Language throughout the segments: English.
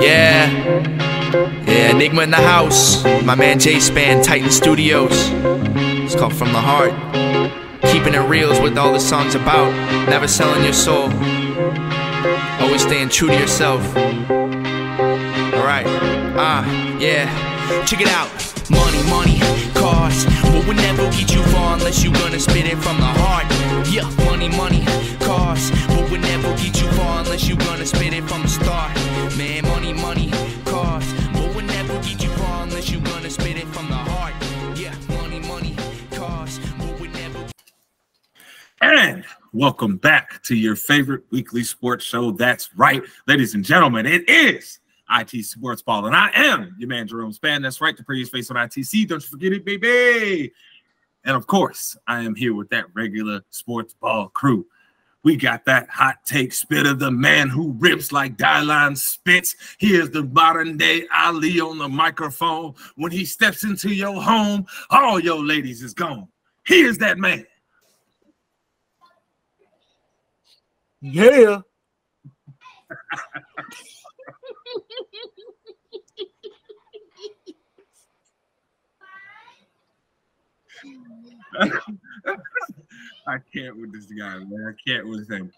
Yeah, Enigma in the house. My man J-Span, Titan Studios. It's called From the Heart. Keeping it real is what all the song's about. Never selling your soul. Always staying true to yourself. Alright, yeah. Check it out. Money, cars. What would never get you far unless you gonna spit it from the heart. Yeah, money, cars. What would never get you far unless you gonna spit it from the start. Man, money, cars. What would never get you far unless you gonna spit it from the heart. Yeah, money, cars. What would never. And welcome back to your favorite weekly sports show. That's right, ladies and gentlemen, it is ITC Sportsball, and I am your man, Jerome Span. That's right, the prettiest face on ITC. Don't you forget it, baby. And of course, I am here with that regular sports ball crew. We got that hot take spitter, the man who rips like Dylan spits. Here's the modern day Ali on the microphone. When he steps into your home, all your ladies is gone. Here's that man. Yeah. I can't with this guy, man. I can't with him.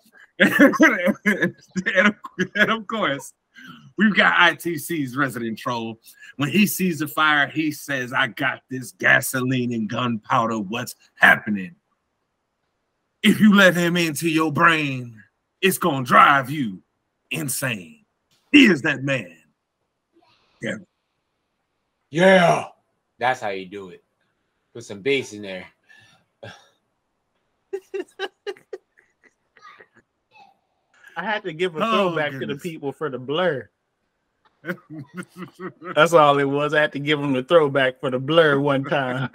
and of course, we've got ITC's resident troll. When he sees a fire, he says, I got this gasoline and gunpowder. What's happening? If you let him into your brain, it's going to drive you insane. He is that man. Yeah. Yeah. That's how you do it. Put some bass in there. I had to give a throwback to the people for the blur. That's all it was. I had to give them the throwback for the blur one time.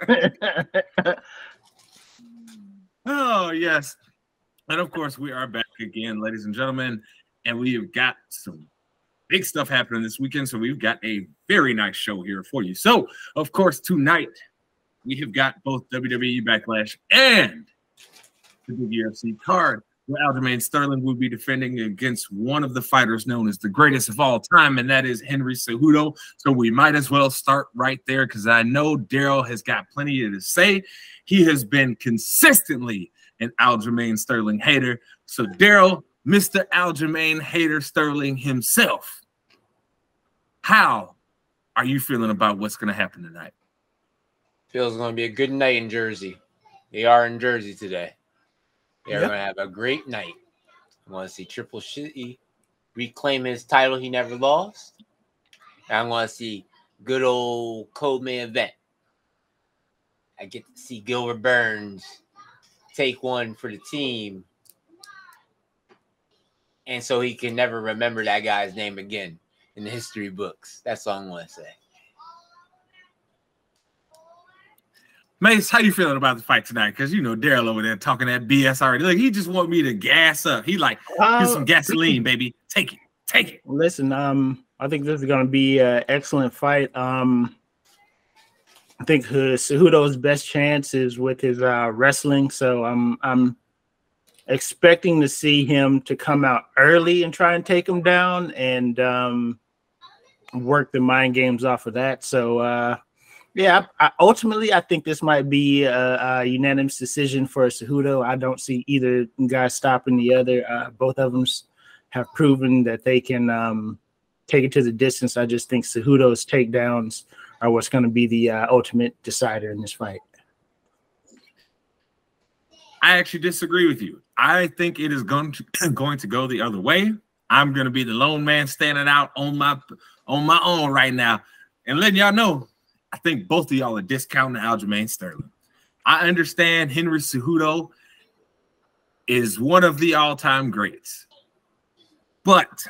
Oh, yes. And of course, we are back again, ladies and gentlemen, and we have got some big stuff happening this weekend. So we've got a very nice show here for you. So, of course, tonight we have got both WWE Backlash and the big UFC card, where Aljamain Sterling will be defending against one of the fighters known as the greatest of all time, and that is Henry Cejudo. So we might as well start right there, because I know Darrell has got plenty to say. He has been consistently an Aljamain Sterling hater. So Darrell, Mr. Aljamain hater Sterling himself, how are you feeling about what's going to happen tonight? Feels going to be a good night in Jersey. They are in Jersey today. They're going to have a great night. I want to see Triple Shitty reclaim his title he never lost. And I want to see good old co-main event. I get to see Gilbert Burns take one for the team. And so he can never remember that guy's name again in the history books. That's all I'm going to say. Mase, how you feeling about the fight tonight? Because you know Darrell over there talking that BS already. Look, he just want me to gas up. He like, here's some gasoline, baby. Take it. Listen, I think this is going to be an excellent fight. I think Cejudo's best chance is with his wrestling. So I'm expecting to see him to come out early and try and take him down and work the mind games off of that. So, yeah, ultimately, I think this might be a unanimous decision for Cejudo. I don't see either guy stopping the other. Both of them have proven that they can take it to the distance. I just think Cejudo's takedowns are what's going to be the ultimate decider in this fight. I actually disagree with you. I think it is going to go the other way. I'm going to be the lone man standing out on my own right now and letting y'all know. I think both of y'all are discounting Aljamain Sterling. I understand Henry Cejudo is one of the all-time greats, but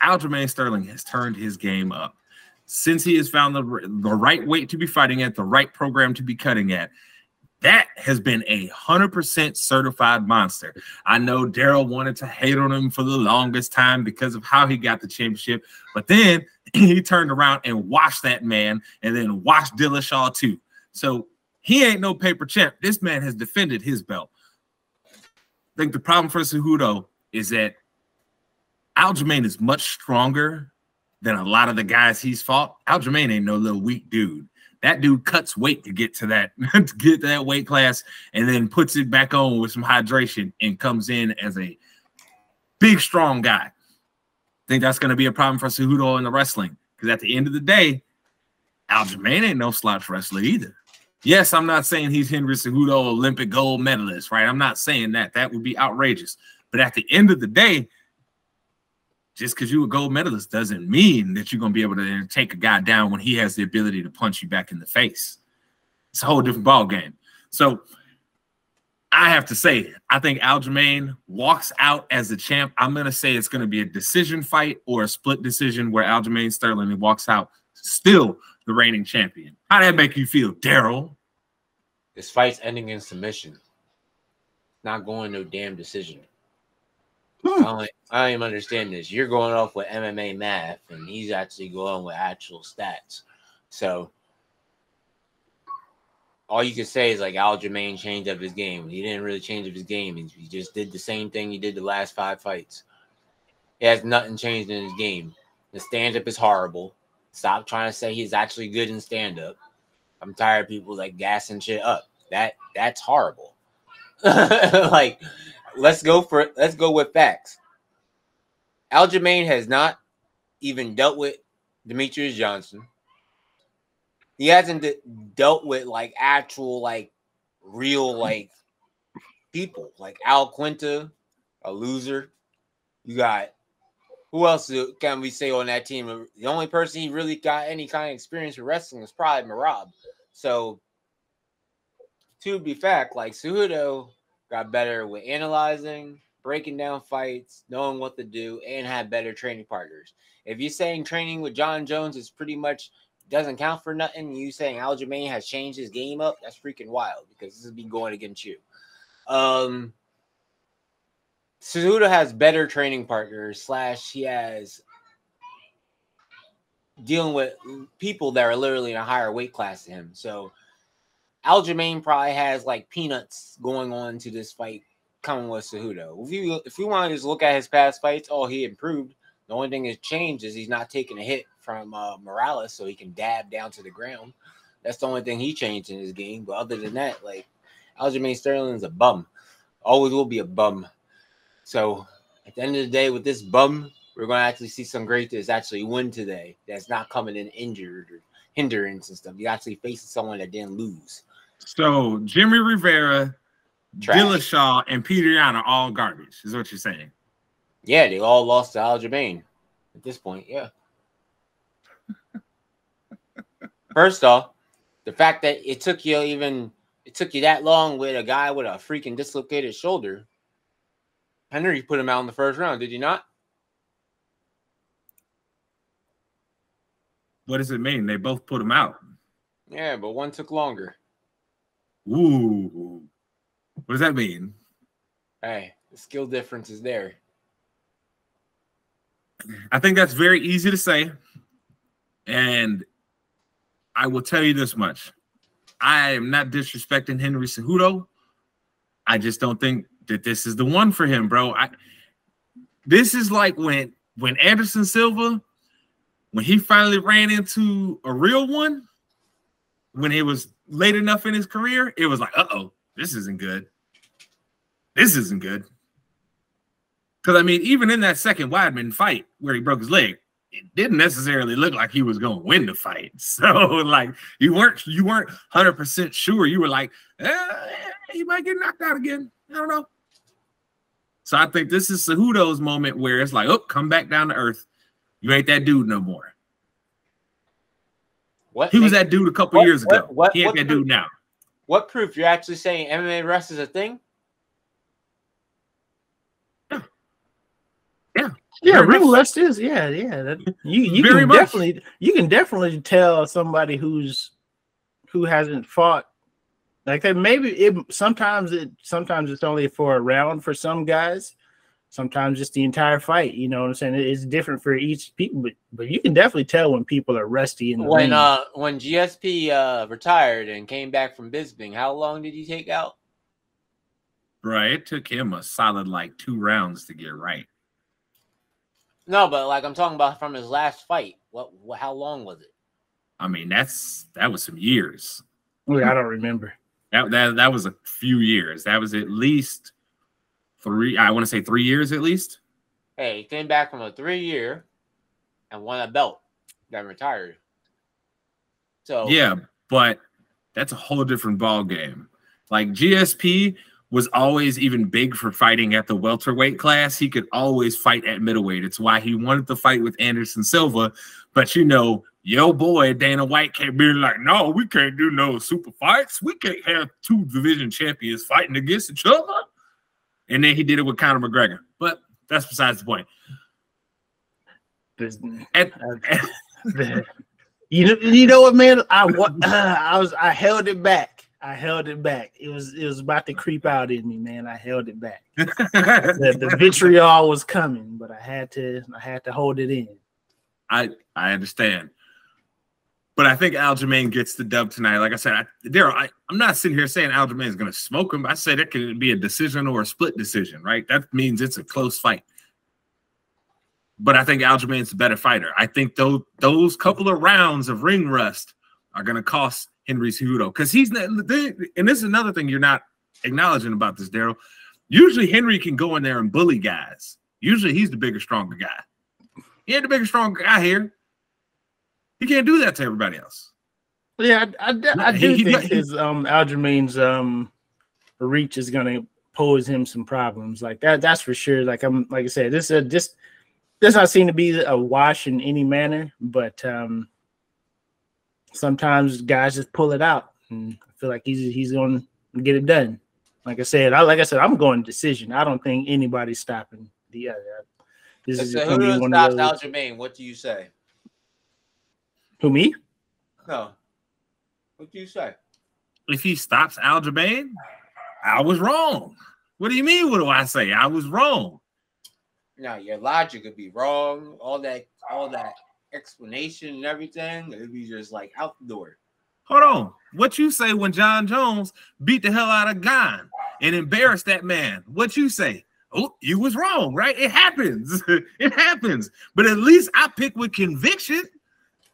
Aljamain Sterling has turned his game up since he has found the right weight to be fighting at, the right program to be cutting at. That has been 100% certified monster. I know Darrell wanted to hate on him for the longest time because of how he got the championship, but then he turned around and washed that man and then washed Dillashaw too. So he ain't no paper champ. This man has defended his belt. I think the problem for Cejudo is that Aljamain is much stronger than a lot of the guys he's fought. Aljamain ain't no little weak dude. That dude cuts weight to get to that weight class and then puts it back on with some hydration and comes in as a big, strong guy. I think that's going to be a problem for Cejudo in the wrestling because at the end of the day, Aljamain ain't no slouch wrestler either. Yes, I'm not saying he's Henry Cejudo Olympic gold medalist, right? I'm not saying that. That would be outrageous. But at the end of the day, just because you're a gold medalist doesn't mean that you're going to be able to take a guy down when he has the ability to punch you back in the face. It's a whole different ball game. So I have to say, I think Aljamain walks out as the champ. I'm going to say it's going to be a decision fight or a split decision where Aljamain Sterling walks out still the reigning champion. How did that make you feel, Darrell? This fight's ending in submission. Not going no damn decision. I don't even understand this. You're going off with MMA math, and he's actually going with actual stats. So all you can say is like Aljamain changed up his game. He didn't really change up his game. He just did the same thing he did the last 5 fights. He has nothing changed in his game. The stand-up is horrible. Stop trying to say he's actually good in stand-up. I'm tired of people like gassing shit up. That's horrible. Like, let's go with facts. Aljamain has not even dealt with Demetrius Johnson. He hasn't dealt with like actual like real like people like Al Quinta, a loser. You got who else can we say on that team? The only person he really got any kind of experience with wrestling was probably Marab. So to be fact, like Cejudo got better with analyzing, breaking down fights, knowing what to do, and had better training partners. If you're saying training with Jon Jones is pretty much doesn't count for nothing, you saying Aljamain has changed his game up, that's freaking wild because this would be going against you. Cejudo has better training partners / he has dealing with people that are literally in a higher weight class than him. So Aljamain probably has like peanuts going on to this fight coming with Cejudo. If you want to just look at his past fights, he improved. The only thing that's changed is he's not taking a hit from Morales, so he can dab down to the ground. That's the only thing he changed in his game. But other than that, like Aljamain Sterling is a bum. Always will be a bum. So at the end of the day, with this bum, we're going to actually see some greatness actually win today. That's not coming in injured or hindrance and stuff. You actually facing someone that didn't lose. So Jimmy Rivera, Trash. Dillashaw, and Peter Yan are all garbage, is what you're saying. Yeah, they all lost to Aljamain at this point. Yeah. First off, the fact that it took you that long with a guy with a freaking dislocated shoulder. Henry put him out in the first round, did you not? What does it mean? They both put him out. Yeah, but one took longer. Ooh. What does that mean? Hey, the skill difference is there. I think that's very easy to say. And I will tell you this much. I am not disrespecting Henry Cejudo. I just don't think that this is the one for him, bro. This is like when Anderson Silva, when he finally ran into a real one, when it was late enough in his career, it was like, uh-oh, this isn't good. This isn't good. Because, I mean, even in that second Weidman fight where he broke his leg, it didn't necessarily look like he was going to win the fight. So, like, you weren't 100% sure. You were like, he might get knocked out again. I don't know. So I think this is Cejudo's moment where it's like, oh, come back down to earth. You ain't that dude no more. He was that dude a couple years ago. He ain't that dude now. What proof? You're actually saying MMA rest is a thing? Yeah, ring rust is That, you can definitely tell somebody who hasn't fought like that. Maybe sometimes it's only for a round for some guys. Sometimes it's the entire fight. You know what I'm saying? It's different for each people, but you can definitely tell when people are rusty in the ring. When GSP retired and came back from Bisping, how long did he take out? Right, it took him a solid like 2 rounds to get right. No, but like I'm talking about from his last fight. What how long was it? I mean, that was some years. I don't remember. That was a few years. That was at least 3. I want to say 3 years at least. Hey, he came back from a 3-year and won a belt, then retired. So yeah, but that's a whole different ball game. Like GSP was always even big for fighting at the welterweight class. He could always fight at middleweight. It's why he wanted to fight with Anderson Silva. But you know, yo boy Dana White can't be like, no, we can't do no super fights. We can't have 2 division champions fighting against each other. And then he did it with Conor McGregor. But that's besides the point. You know what, man? I held it back. It was about to creep out in me, man. I held it back. the vitriol was coming, but I had to hold it in. I understand. But I think Aljamain gets the dub tonight. Like I said, Darrell, I'm not sitting here saying Aljamain is going to smoke him. I said it could be a decision or a split decision, right? That means it's a close fight. But I think Aljamain's the better fighter. I think those couple of rounds of ring rust are going to cost Henry Cejudo, because he's not, and this is another thing you're not acknowledging about this, Darrell. Usually Henry can go in there and bully guys. Usually he's the bigger, stronger guy. He ain't the bigger, stronger guy here. He can't do that to everybody else. Yeah, I do think his Aljamain's reach is going to pose him some problems. Like that. That's for sure. Like I said, this does not seem to be a wash in any manner, but sometimes guys just pull it out, and I feel like he's going to get it done. Like I said, I'm going decision. I don't think anybody's stopping the other. This is who stops Aljamain? What do you say? Who, me? No. What do you say? If he stops Aljamain, I was wrong. What do you mean? What do I say? I was wrong. No, your logic could be wrong. All that explanation and everything, it'd be just like out the door. Hold on. What you say when Jon Jones beat the hell out of Gon and embarrassed that man? What you say? Oh, you was wrong, right? It happens. It happens. But at least I pick with conviction.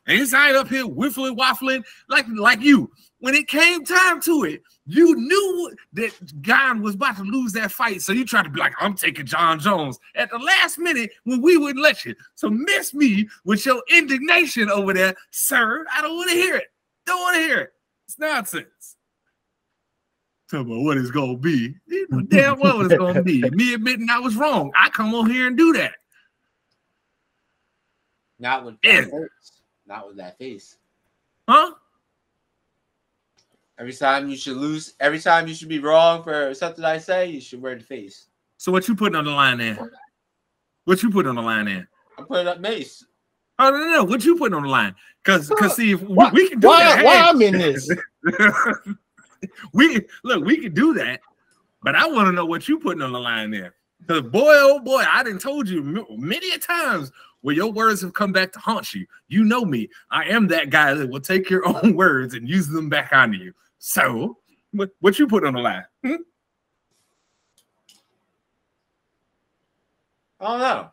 And he's up here whiffling, waffling like you. When it came time to it, you knew that Gon was about to lose that fight. So you tried to be like, I'm taking Jon Jones at the last minute when we wouldn't let you. So miss me with your indignation over there, sir. I don't want to hear it. Don't want to hear it. It's nonsense. Tell me what it's going to be. You know damn well what it's going to be. Me admitting I was wrong. I come on here and do that. Not with that face. Not with that face. Huh? Every time you should lose, every time you should be wrong for something I say, you should wear the face. So what you putting on the line there? What you putting on the line there? I'm putting up Mase. Oh no! What you putting on the line? Because see, if we can do that. Why I'm in this? we can do that, but I want to know what you putting on the line there. Because boy, oh boy, I done told you many a times where your words have come back to haunt you. You know me. I am that guy that will take your own words and use them back onto you. So, what you put on the line? I don't know.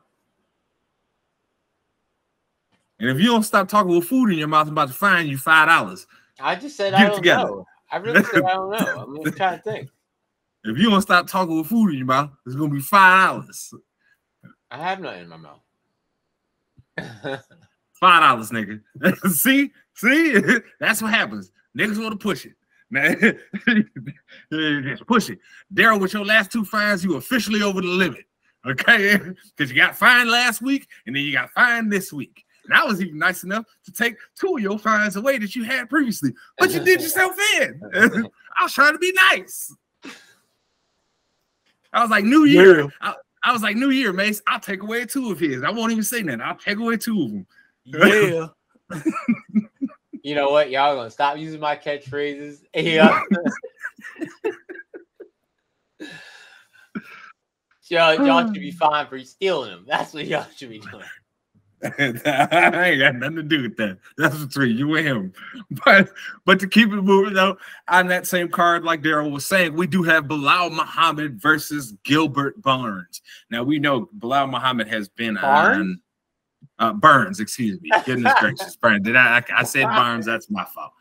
And if you don't stop talking with food in your mouth, I'm about to fine you $5. I just said I don't know. I really said I don't know. I'm trying to think. If you don't stop talking with food in your mouth, it's gonna be $5. I have nothing in my mouth. $5, nigga. see, that's what happens. Niggas want to push it, man. Just push it. Darrell, with your last 2 fines, you officially over the limit. Okay, because you got fined last week and then you got fined this week. And I was even nice enough to take 2 of your fines away that you had previously, but you did yourself in. I was trying to be nice. I was like, New Year. Yeah. I was like, New Year, Mase. I'll take away 2 of his. I won't even say nothing. I'll take away 2 of them. Yeah. You know what? Y'all gonna stop using my catchphrases. Yeah. Y'all should be fine for stealing them. That's what y'all should be doing. I ain't got nothing to do with that. That's between you and him. But to keep it moving, though, on that same card, like Darrell was saying, we do have Bilal Muhammad versus Gilbert Burns. Now, we know Bilal Muhammad has been on Burns, excuse me. Goodness gracious, Burns. I said Burns? That's my fault.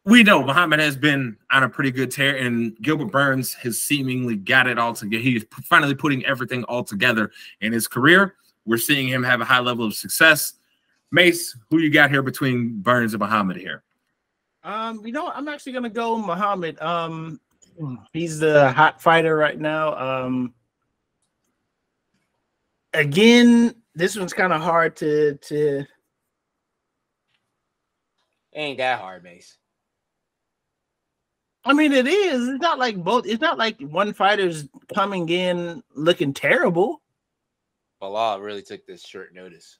We know Muhammad has been on a pretty good tear, and Gilbert Burns has seemingly got it all together. He's finally putting everything all together in his career. We're seeing him have a high level of success. Mase, who you got here between Burns and Muhammad here? You know, I'm actually gonna go Muhammad. He's the hot fighter right now. Again, this one's kind of hard to. Ain't that hard, Mase. I mean, it is. It's not like both. It's not like one fighter's coming in looking terrible. Bilal really took this short notice.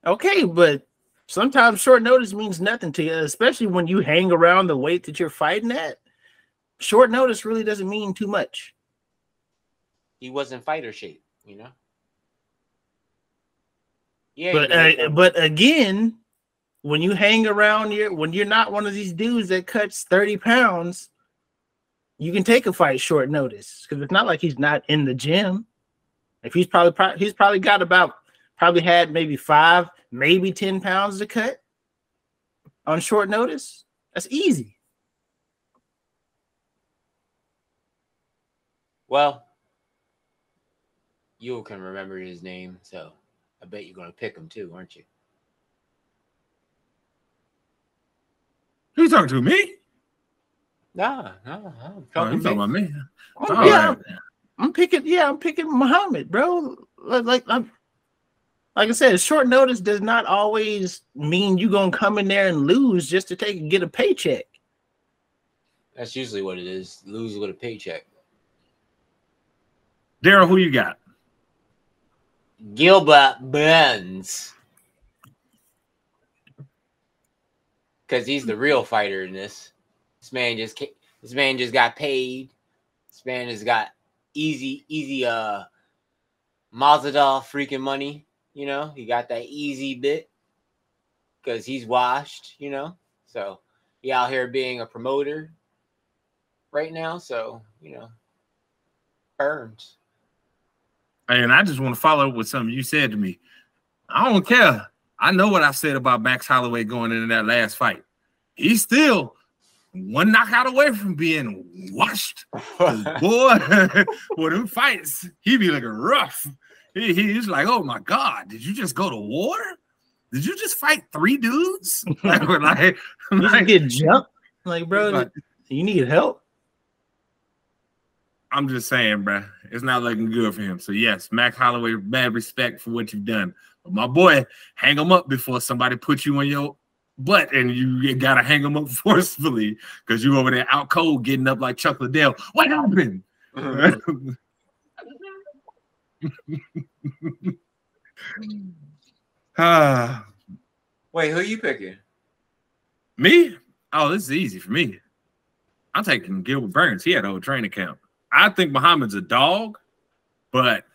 Okay, but sometimes short notice means nothing to you, especially when you hang around the weight that you're fighting at. Short notice really doesn't mean too much. He was in fighter shape, you know. Yeah, but again, when you hang around when you're not one of these dudes that cuts 30 pounds, you can take a fight short notice because it's not like he's not in the gym. If he's probably had maybe 5, maybe 10 pounds to cut on short notice. That's easy. Well, you can remember his name, so I bet you're gonna pick him too, aren't you? Who you talking to, me? No. You talking about me? Oh, yeah, I'm picking Muhammad, bro. Like I said, short notice does not always mean you're gonna come in there and lose just to get a paycheck. That's usually what it is. Lose with a paycheck. Darrell, who you got? Gilbert Burns. Because he's the real fighter in this. This man just got paid. This man has got easy Mazda freaking money. You know, he got that easy bit because he's washed, you know. So he out here being a promoter right now. So, you know, Burns. And I just want to follow up with something you said to me. I don't care. I know what I said about Max Holloway going into that last fight. He's still one knockout away from being washed. Boy, with them fights, he be looking rough. He's like, oh my God, did you just go to war? Did you just fight 3 dudes? like you get jumped? Like, bro, you need help? I'm just saying, bro, it's not looking good for him. So, yes, Max Holloway, bad respect for what you've done. But my boy, hang him up before somebody puts you on your butt, and you got to him up forcefully because you over there out cold getting up like Chuck Liddell. What happened? Wait, who are you picking? Me? Oh, this is easy for me. I'm taking Gilbert Burns. He had a whole training camp. I think Muhammad's a dog, but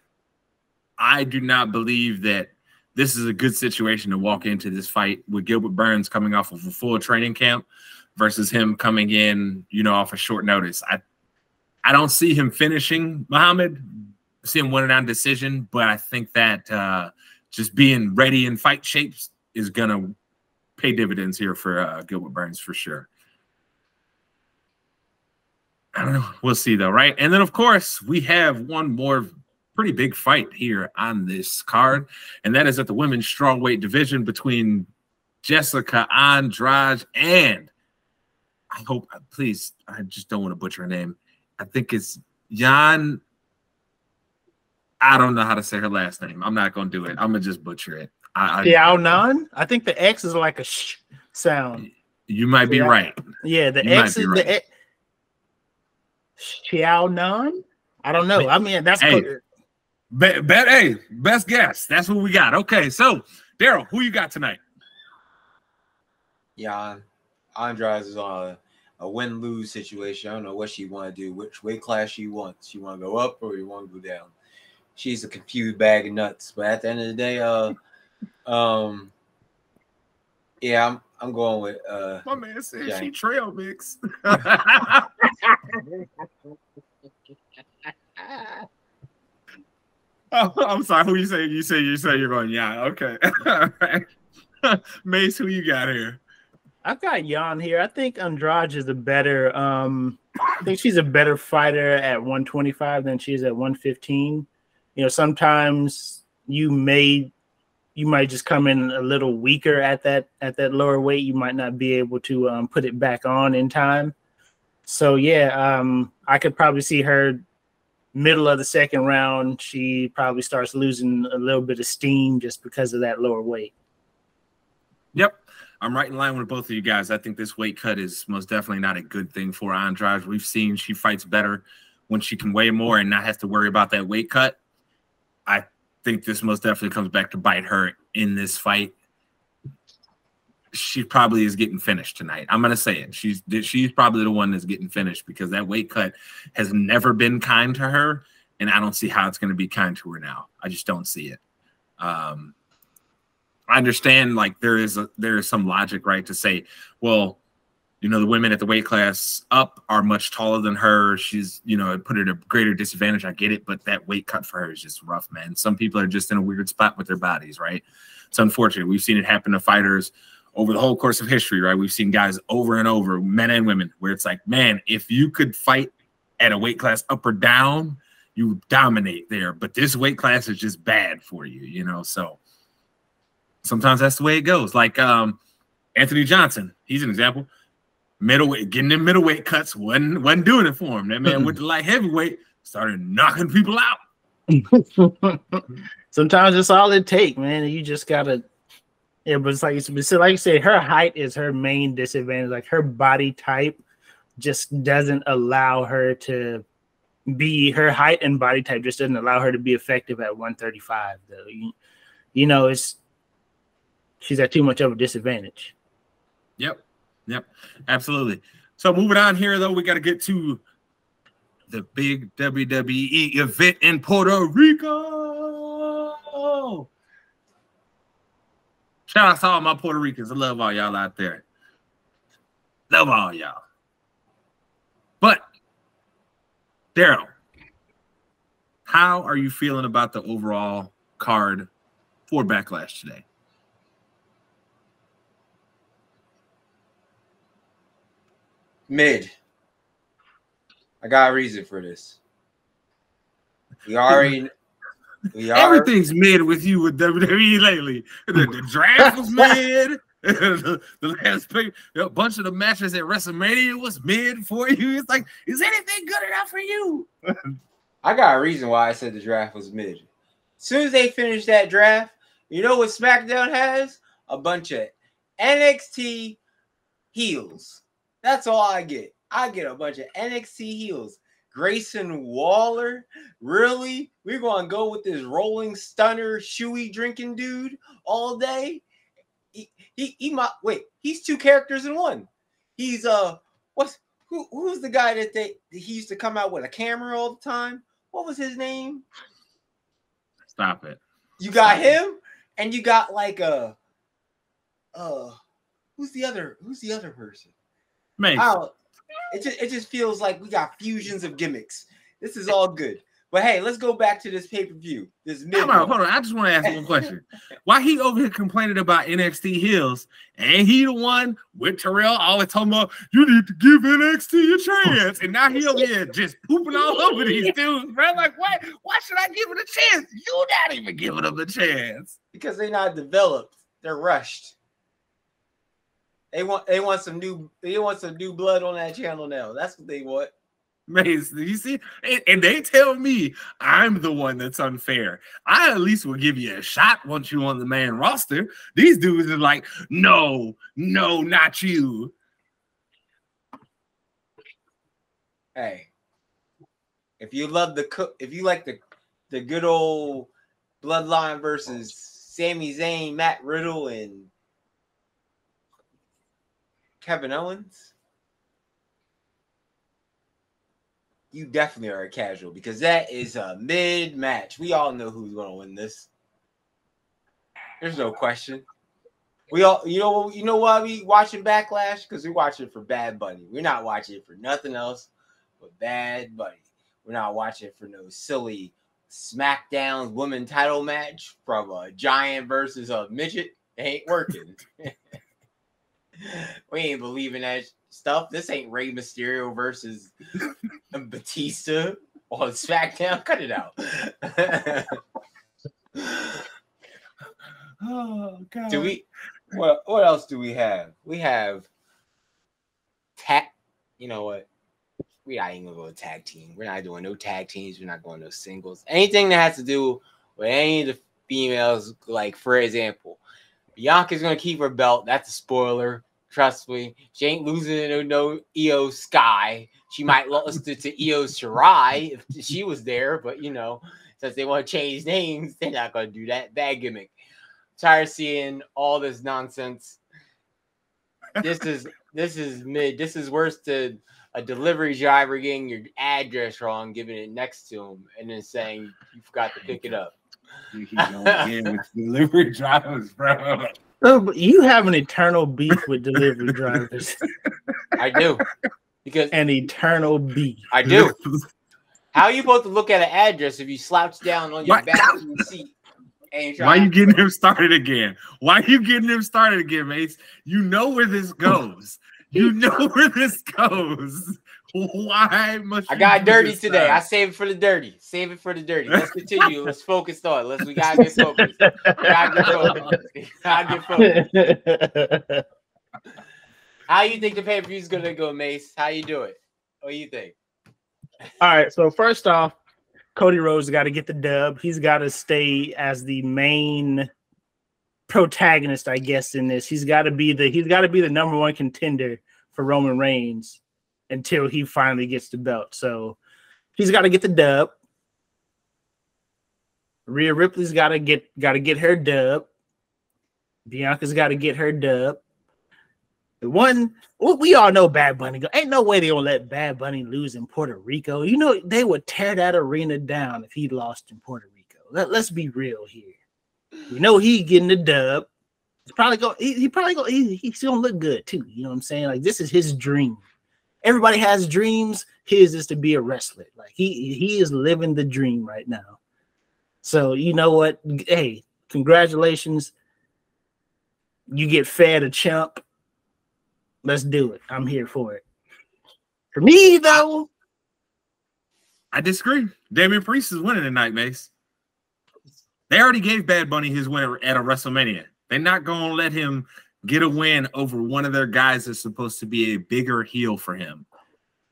I do not believe that this is a good situation to walk into this fight with Gilbert Burns coming off of a full training camp versus him coming in, you know, off a short notice. I don't see him finishing Muhammad. I see him winning on decision, but I think that just being ready in fight shapes is going to pay dividends here for Gilbert Burns for sure. I don't know. We'll see, though, right? And then, of course, we have one more pretty big fight here on this card, and that is at the women's strawweight division between Jessica Andrade and I just don't want to butcher her name. I think it's Jon. I don't know how to say her last name. I'm not going to do it. I'm going to just butcher it. Xiaonan? I think the X is like a sh sound. You might be right. Yeah, the X is right. The Xiaonan? I don't know. I mean, that's best guess. That's what we got. Okay, so Darrell, who you got tonight? Jan. Andrade is on a win-lose situation. I don't know what she want to do, which weight class she wants. She want to go up or you want to go down. She's a confused bag of nuts. But at the end of the day, yeah, I'm going with my man said she trail mix. Oh, I'm sorry. Who you say? You say you're going. Yeah. Okay. All right. Mase, who you got here? I've got Jan here. I think Andrade is a better. I think she's a better fighter at 125 than she is at 115. You know, sometimes you might just come in a little weaker at that lower weight. You might not be able to put it back on in time. So yeah, I could probably see her middle of the second round. She probably starts losing a little bit of steam just because of that lower weight. Yep. I'm right in line with both of you guys. I think this weight cut is most definitely not a good thing for Andrade. We've seen she fights better when she can weigh more and not has to worry about that weight cut. I think this most definitely comes back to bite her in this fight. She probably is getting finished tonight. I'm going to say it. She's probably the one that's getting finished because that weight cut has never been kind to her, and I don't see how it's going to be kind to her now. I just don't see it. I understand like there is some logic, right, to say, well, you know, the women at the weight class up are much taller than her. She's, you know, put her at a greater disadvantage. I get it, but that weight cut for her is just rough, man. Some people are just in a weird spot with their bodies, right? It's unfortunate. We've seen it happen to fighters over the whole course of history, right? We've seen guys over and over, men and women, where it's like, man, if you could fight at a weight class up or down, you dominate there. But this weight class is just bad for you, you know? So sometimes that's the way it goes. Like Anthony Johnson, he's an example. Middleweight, getting in middleweight cuts wasn't doing it for him. That man went to light heavyweight, started knocking people out. Sometimes it's all it takes, man. You just gotta. Yeah, but it's like you said, her height is her main disadvantage. Like her body type just doesn't allow her to be. Her height and body type just doesn't allow her to be effective at 135. Though you know, she's at too much of a disadvantage. Yep, absolutely. So moving on here, though, we got to get to the big WWE event in Puerto Rico. Shout out to all my Puerto Ricans. I love all y'all out there. Love all y'all. But, Darrell, how are you feeling about the overall card for Backlash today? Mid. I got a reason for this. Everything's mid with you with WWE lately. The draft was mid. The last pick, a bunch of the matches at WrestleMania was mid for you. It's like, is anything good enough for you? I got a reason why I said the draft was mid. As soon as they finish that draft, you know what SmackDown has? A bunch of NXT heels. That's all I get. I get a bunch of NXT heels. Grayson Waller? Really? We're going to go with this rolling stunner, shoey drinking dude all day? He might wait. He's two characters in one. He's who's the guy that he used to come out with a camera all the time? What was his name? Stop it. You got him, and you got like who's the other person? Mase. It just feels like we got fusions of gimmicks. This is all good. But hey, let's go back to this pay-per-view. Hold on. I just want to ask one question. Why he over here complaining about NXT heels? Ain't he the one with Darrell always talking about you need to give NXT a chance? And now he over here just pooping all over these dudes, bro. Like, why should I give it a chance? You not even giving them a chance. Because they're not developed. They're rushed. They want some new blood on that channel now. That's what they want. Mase, you see, and they tell me I'm the one that's unfair. I at least will give you a shot once you on the main roster. These dudes are like, no, not you. Hey, if you like the good old bloodline versus Sami Zayn, Matt Riddle, and Kevin Owens, you definitely are a casual because that is a mid-match. We all know who's going to win this. There's no question. We all, you know why we watching Backlash? Because we watch it for Bad Bunny. We're not watching it for nothing else but Bad Bunny. We're not watching it for no silly SmackDown's women title match from a giant versus a midget. It ain't working. We ain't believing that stuff. This ain't Rey Mysterio versus Batista on SmackDown. Cut it out. Oh God. Do we? What else do we have? We have You know what? We ain't gonna go with tag team. We're not doing no tag teams. We're not going no singles. Anything that has to do with any of the females, like for example, Bianca's gonna keep her belt. That's a spoiler. Trust me. She ain't losing to no Io Sky. She might lose it to Io Shirai if she was there, but you know, since they want to change names, they're not gonna do that. Bad gimmick. Tired of seeing all this nonsense. This is mid. This is worse than a delivery driver getting your address wrong, giving it next to him, and then saying you forgot to pick it up. You keep going again with delivery drivers, bro. Oh, but you have an eternal beef with delivery drivers. I do. Because an eternal beef. I do. How are you supposed to look at an address if you slouch down on your back of the seat? Why you getting him started again? Why you getting him started again, Mase? You know where this goes. You know where this goes. Why must I got dirty today? I saved it for the dirty. Save it for the dirty. Let's continue. Let's focus on it. We gotta get focused. How you think the pay-per-view is gonna go, Mase? How you do it? What do you think? All right. So first off, Cody Rhodes got to get the dub. He's got to stay as the main protagonist, I guess, in this. He's got to be the number one contender for Roman Reigns until he finally gets the belt. So he's got to get the dub. Rhea Ripley's got to get her dub. Bianca's got to get her dub. The one we all know Bad Bunny. Ain't no way they gonna let Bad Bunny lose in Puerto Rico. You know they would tear that arena down if he lost in Puerto Rico. Let's be real here. You know he getting the dub. He's probably gonna look good too. You know what I'm saying? Like this is his dream. Everybody has dreams. His is to be a wrestler. Like he is living the dream right now. So you know what? Hey, congratulations. You get fed a chump. Let's do it. I'm here for it. For me, though, I disagree. Damian Priest is winning tonight, Mase. They already gave Bad Bunny his win at a WrestleMania. They're not going to let him get a win over one of their guys that's supposed to be a bigger heel for him.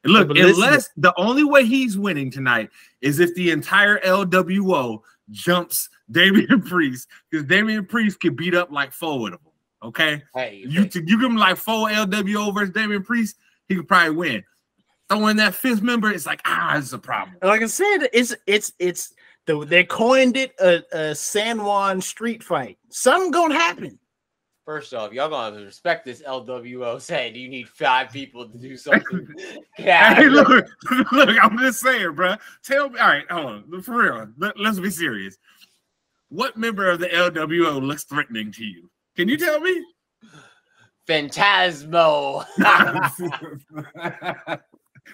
And look, unless the only way he's winning tonight is if the entire LWO jumps Damian Priest, because Damian Priest could beat up like 4 of them. Okay, hey, you give him like 4 LWO versus Damian Priest, he could probably win. Throw in that 5th member, it's like it's a problem. Like I said, they coined it a San Juan street fight. Something gonna happen. First off, y'all gonna respect this LWO saying you need 5 people to do something. Yeah, hey, look, I'm just saying, bro. Tell me, all right, hold on, for real. Let's be serious. What member of the LWO looks threatening to you? Can you tell me? Phantasmo.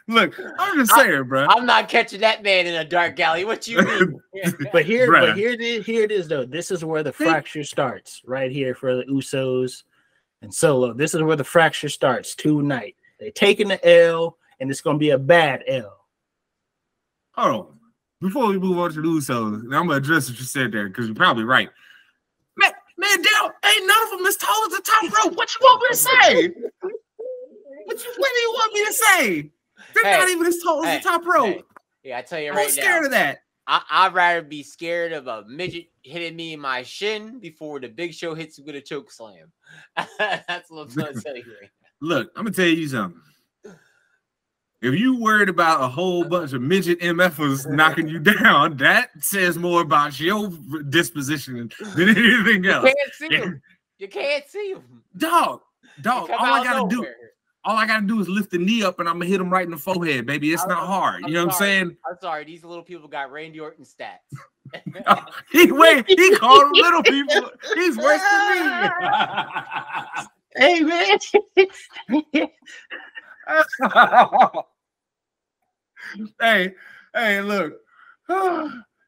Look, I'm just saying, bro. I'm not catching that man in a dark alley. What you mean? But here it is, though. This is where the fracture starts, right here for the Usos and Solo. This is where the fracture starts tonight. They're taking the L, and it's going to be a bad L. Hold on. Before we move on to the Usos, I'm going to address what you said there, because you're probably right. Man, Darrell, ain't none of them as tall as the top rope. What you want me to say? What do you want me to say? They're not even as tall as the top rope. Yeah, I tell you right now. I'm scared of that. I'd rather be scared of a midget hitting me in my shin before the Big Show hits me with a choke slam. That's what I'm trying to tell you right now. Look, I'm going to tell you something. If you worried about a whole bunch of midget MFers knocking you down, that says more about your disposition than anything else. You can't see them. You can't see them. Dog. All I gotta do is lift the knee up and I'm gonna hit him right in the forehead, baby. It's not hard. You know what I'm saying? I'm sorry. These little people got Randy Orton stats. He called them little people. He's worse than me. Hey, man. Hey, look.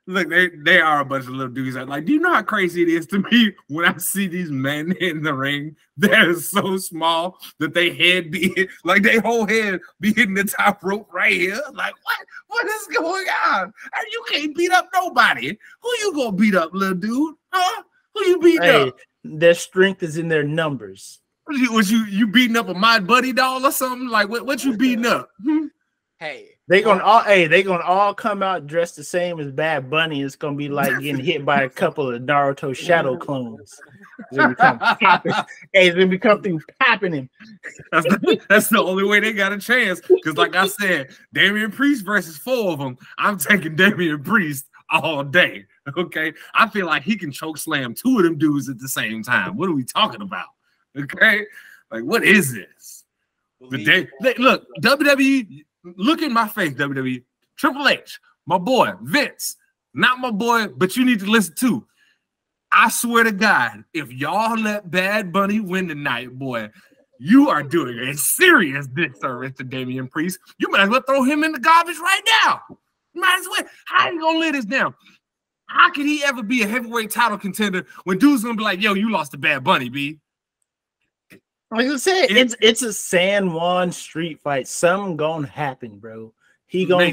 Look, they are a bunch of little dudes. Like, do you know how crazy it is to me when I see these men in the ring that are so small that they head be like their whole head be hitting the top rope right here? Like, what? What is going on? And you can't beat up nobody. Who you gonna beat up, little dude? Huh? Who you beating up? Their strength is in their numbers. Was you beating up a My Buddy doll or something? Like, what you beating up? Hey. They gonna all come out dressed the same as Bad Bunny. It's gonna be like getting hit by a couple of Naruto shadow clones. It's gonna become through popping him. That's the only way they got a chance. Because, like I said, Damian Priest versus 4 of them. I'm taking Damian Priest all day. Okay, I feel like he can choke slam 2 of them dudes at the same time. What are we talking about? Okay, like what is this? Look, WWE. Look in my face, WWE. Triple H, my boy, Vince, not my boy, but you need to listen too. I swear to God, if y'all let Bad Bunny win tonight, boy, you are doing a serious disservice to Damian Priest. You might as well throw him in the garbage right now. You might as well. How you gonna lay this down? How can he ever be a heavyweight title contender when dude's gonna be like, yo, you lost to Bad Bunny, B? Like I said, it's a San Juan street fight. Something gonna happen, bro. He gonna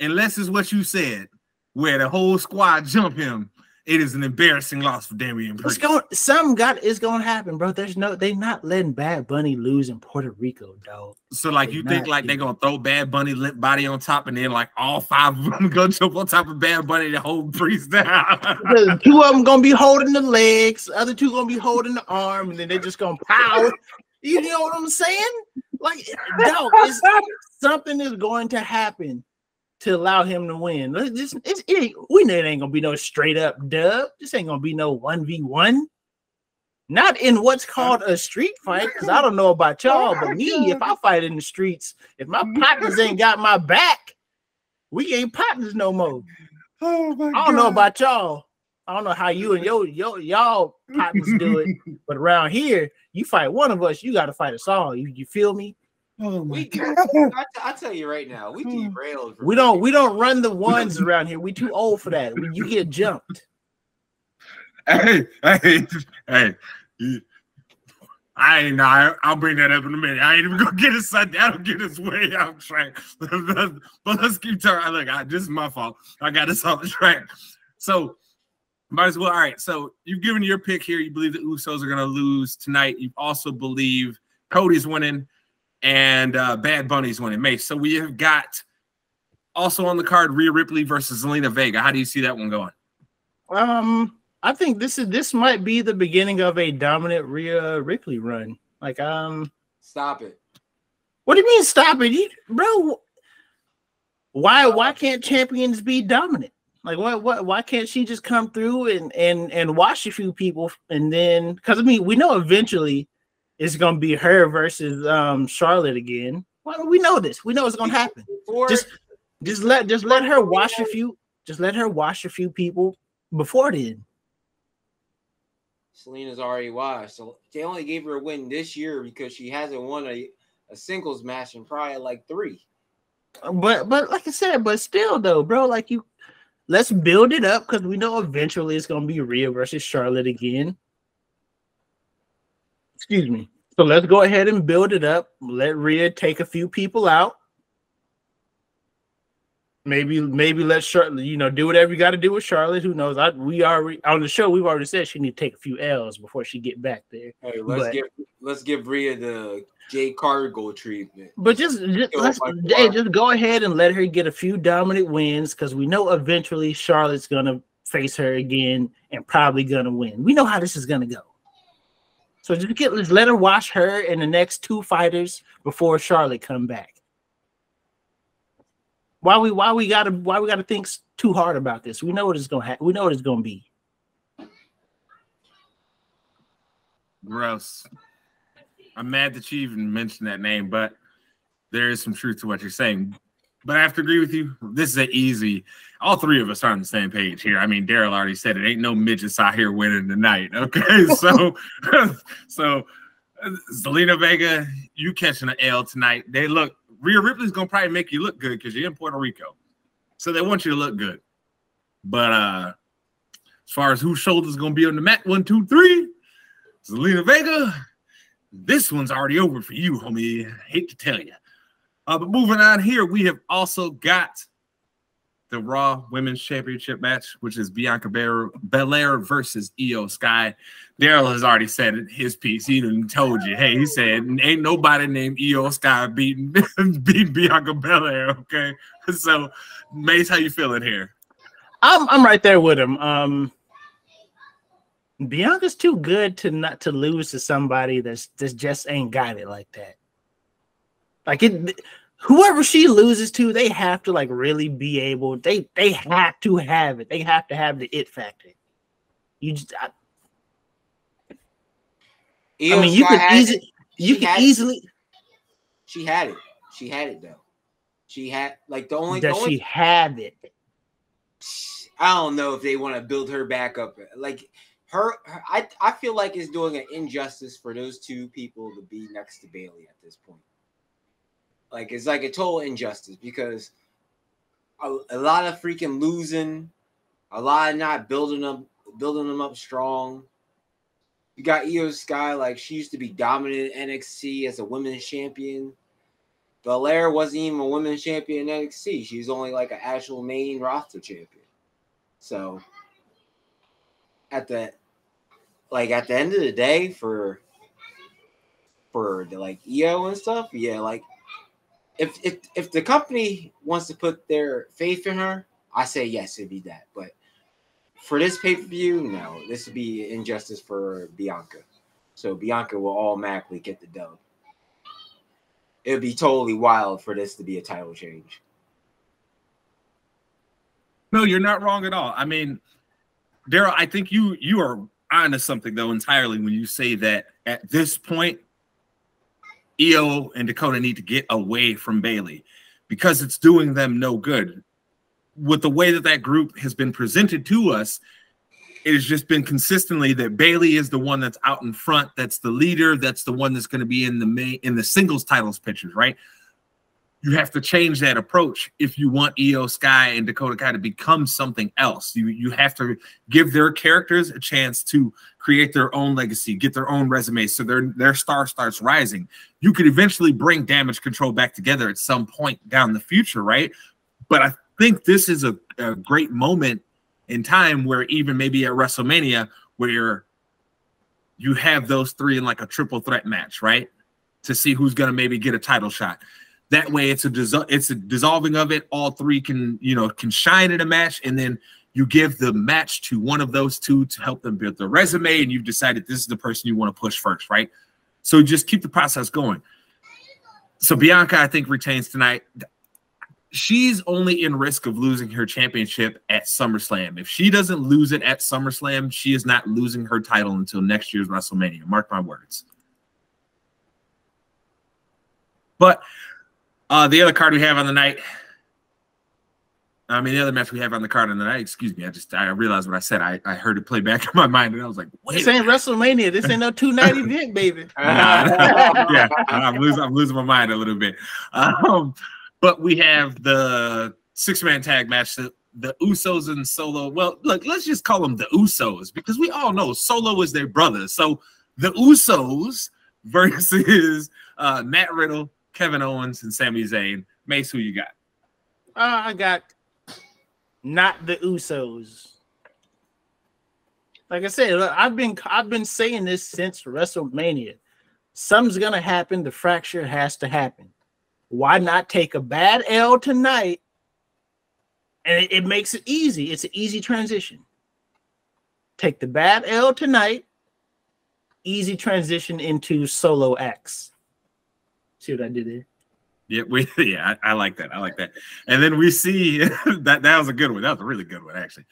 unless it's what you said, where the whole squad jump him. It is an embarrassing loss for Damian Priest. It's gonna happen, bro. They're not letting Bad Bunny lose in Puerto Rico, dog. So like you think like they're gonna throw Bad Bunny limp body on top and then like all 5 of them go jump on top of Bad Bunny to hold Priest down. The 2 of them gonna be holding the legs, the other 2 gonna be holding the arm, and then they're just gonna power. You know what I'm saying? Like, dog, something is going to happen to allow him to win. We know it ain't gonna be no straight up dub. This ain't gonna be no 1v1. Not in what's called a street fight, because I don't know about y'all, but me, if I fight in the streets, if my partners ain't got my back, we ain't partners no more. Oh my God. I don't know about y'all. I don't know how you and y'all partners do it, but around here, you fight one of us, you got to fight us all. You feel me? Oh my God. I tell you right now, we derailed. We don't run the ones around here. We too old for that. You get jumped. Hey. I'll bring that up in a minute. I ain't even gonna get us. That'll get us way off track. But let's keep talking. Look, this is my fault. I got us off the track. So might as well. All right. So you've given your pick here. You believe the Usos are gonna lose tonight. You also believe Cody's winning and Bad Bunny's winning. Mase. So we have got also on the card Rhea Ripley versus Zelina Vega. How do you see that one going? I think this might be the beginning of a dominant Rhea Ripley run. Like, stop it. What do you mean stop it, bro? Why can't champions be dominant? Like, why can't she just come through and wash a few people and then? Because I mean, we know eventually it's gonna be her versus Charlotte again. Well, we know this. We know it's gonna happen. Just let her wash a few. Just let her wash a few people before then. Selena's already washed. So they only gave her a win this year because she hasn't won a singles match in probably like 3. But like I said, but still though, bro, like let's build it up because we know eventually it's gonna be Rhea versus Charlotte again. Excuse me. So let's go ahead and build it up. Let Rhea take a few people out. Maybe let Charlotte, do whatever you got to do with Charlotte. Who knows? We already on the show. We've already said she need to take a few L's before she get back there. Hey, let's give Rhea the Jade Cargill treatment. But just go ahead and let her get a few dominant wins because we know eventually Charlotte's gonna face her again and probably gonna win. We know how this is gonna go. So just let her wash her and the next 2 fighters before Charlotte come back. Why we gotta think too hard about this? We know what it's gonna happen. We know what it's gonna be. Gross. I'm mad that you even mentioned that name, but there is some truth to what you're saying. But I have to agree with you. This is an easy. All 3 of us are on the same page here. I mean, Darrell already said it. Ain't no midgets out here winning tonight. Okay, so Zelina Vega, you catching an L tonight. Rhea Ripley's gonna probably make you look good because you're in Puerto Rico, so they want you to look good. But as far as whose shoulder's gonna be on the mat, 1, 2, 3, Zelina Vega. This one's already over for you, homie. I hate to tell you. But moving on here, we have also got the Raw Women's Championship match, which is Bianca Belair versus Io Sky. Darrell has already said it, his piece. He done told you. Hey, he said, ain't nobody named Io Sky beating Bianca Belair, okay? So, Mase, how you feeling here? I'm right there with him. Bianca's too good to not to lose to somebody that's just ain't got it like that. Like whoever she loses to, they have to like really be able. They have to have it. They have to have the it factor. You just, I mean, you could easily. She had it. She had it though. She had like the only. She had it? I don't know if they want to build her back up. Like. I feel like it's doing an injustice for those two people to be next to Bayley at this point. Like it's like a total injustice because a lot of freaking losing, a lot of not building them up strong. You got Io Sky, like she used to be dominant in NXT as a women's champion. Belair wasn't even a women's champion in NXT. She's only like an actual main roster champion. So at the end of the day for the like Io and stuff, yeah, like if the company wants to put their faith in her, I say yes, it'd be that. But for this pay-per-view, no, this would be injustice for Bianca. So Bianca will automatically get the dub. It would be totally wild for this to be a title change. No, you're not wrong at all. I mean, Darrell, I think you are onto something though entirely when you say that at this point, Io and Dakota need to get away from Bayley because it's doing them no good. With the way that group has been presented to us, it has just been consistently that Bayley is the one that's out in front, that's the leader, that's the one that's going to be in the singles titles pictures, right? You have to change that approach if you want Io Sky and Dakota Kai to become something else. You have to give their characters a chance to create their own legacy, get their own resumes, so their star starts rising. You could eventually bring Damage Control back together at some point down the future, right? But I think this is a great moment in time where even maybe at WrestleMania where you have those three in like a triple threat match, right? To see who's going to maybe get a title shot. That way it's a dissolving of it. All three can shine in a match, and then you give the match to one of those two to help them build their resume, and you've decided this is the person you want to push first, right? So just keep the process going. So Bianca, I think, retains tonight. She's only in risk of losing her championship at SummerSlam. If she doesn't lose it at SummerSlam, she is not losing her title until next year's WrestleMania. Mark my words. But the other card we have on the night, the other match we have on the card on the night, excuse me, I realized what I said. I heard it play back in my mind, and I was like, wait. This ain't WrestleMania. This ain't no 2-night event, baby. Yeah, I'm losing my mind a little bit. But we have the 6-man tag match, the Usos and Solo. Well, look, let's just call them the Usos because we all know Solo is their brother. So the Usos versus Matt Riddle, Kevin Owens, and Sami Zayn. Mase, who you got? I got not the Usos. Like I said, look, I've been saying this since WrestleMania. Something's gonna happen. The fracture has to happen. Why not take a bad L tonight? And it makes it easy. It's an easy transition. Take the bad L tonight. Easy transition into Solo X. See what I did there? Yeah, I like that. I like that. And then we see that was a good one. That was a really good one, actually.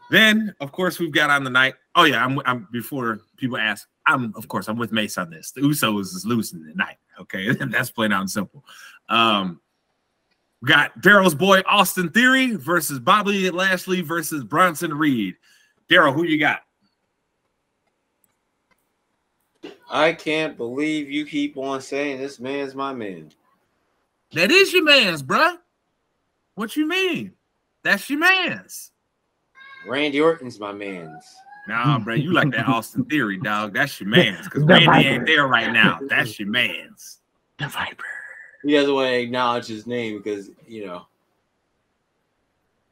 Then, of course, we've got on the night. Oh yeah, I'm before people ask. I'm with Mase on this. The Usos is losing tonight. Okay, that's plain out and simple. We got Darrell's boy Austin Theory versus Bobby Lashley versus Bronson Reed. Darrell, who you got? I can't believe you keep on saying this man's my man. That is your man's, bruh. What you mean? That's your man's. Randy Orton's my man's. Nah, bro, you like that Austin Theory, dog. That's your man's. Because The Randy Viper. ain't there right now. That's your man's. The Viper. He doesn't want to acknowledge his name because, you know.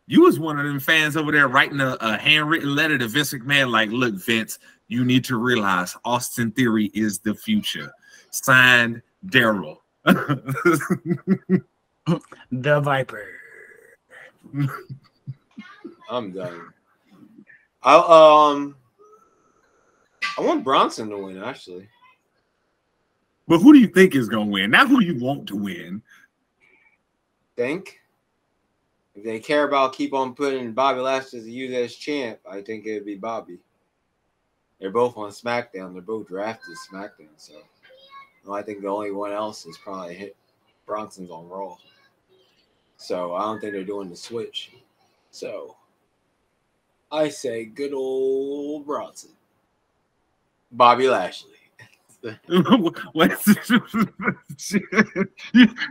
You was one of them fans over there writing a handwritten letter to Vince McMahon like, look, Vince, you need to realize Austin Theory is the future. Signed, Darrell. The Viper. I'm done. I want Bronson to win, actually. But who do you think is going to win? Not who you want to win. Think? If they care about keep on putting Bobby Lashley as a U.S. champ, I think it'd be Bobby. They're both on SmackDown. They're both drafted SmackDown. So I think the only one else is probably Bronson's on Raw. So I don't think they're doing the switch. So I say good old Bronson. Bobby Lashley.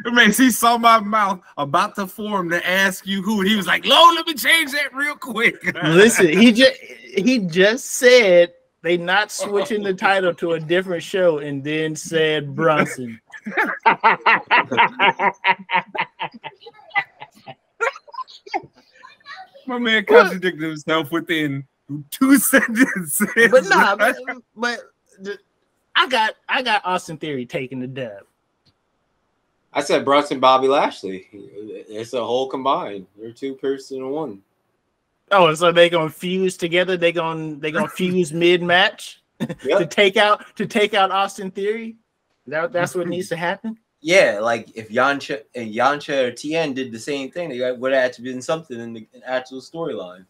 Mase, he saw my mouth about to form to ask you who, and he was like, "Lord, let me change that real quick." Listen, he just said they not switching the title to a different show, and then said Bronson. My man contradicted himself within 2 sentences. But nah, but I got Austin Theory taking the dub. I said Bronson, Bobby Lashley. It's a whole combined. They're 2 person in one. Oh, so they gonna fuse together? They gonna fuse mid match to take out Austin Theory? That's what needs to happen. Yeah, like if Yancha or Tien did the same thing, they would have had to been something in the actual storyline.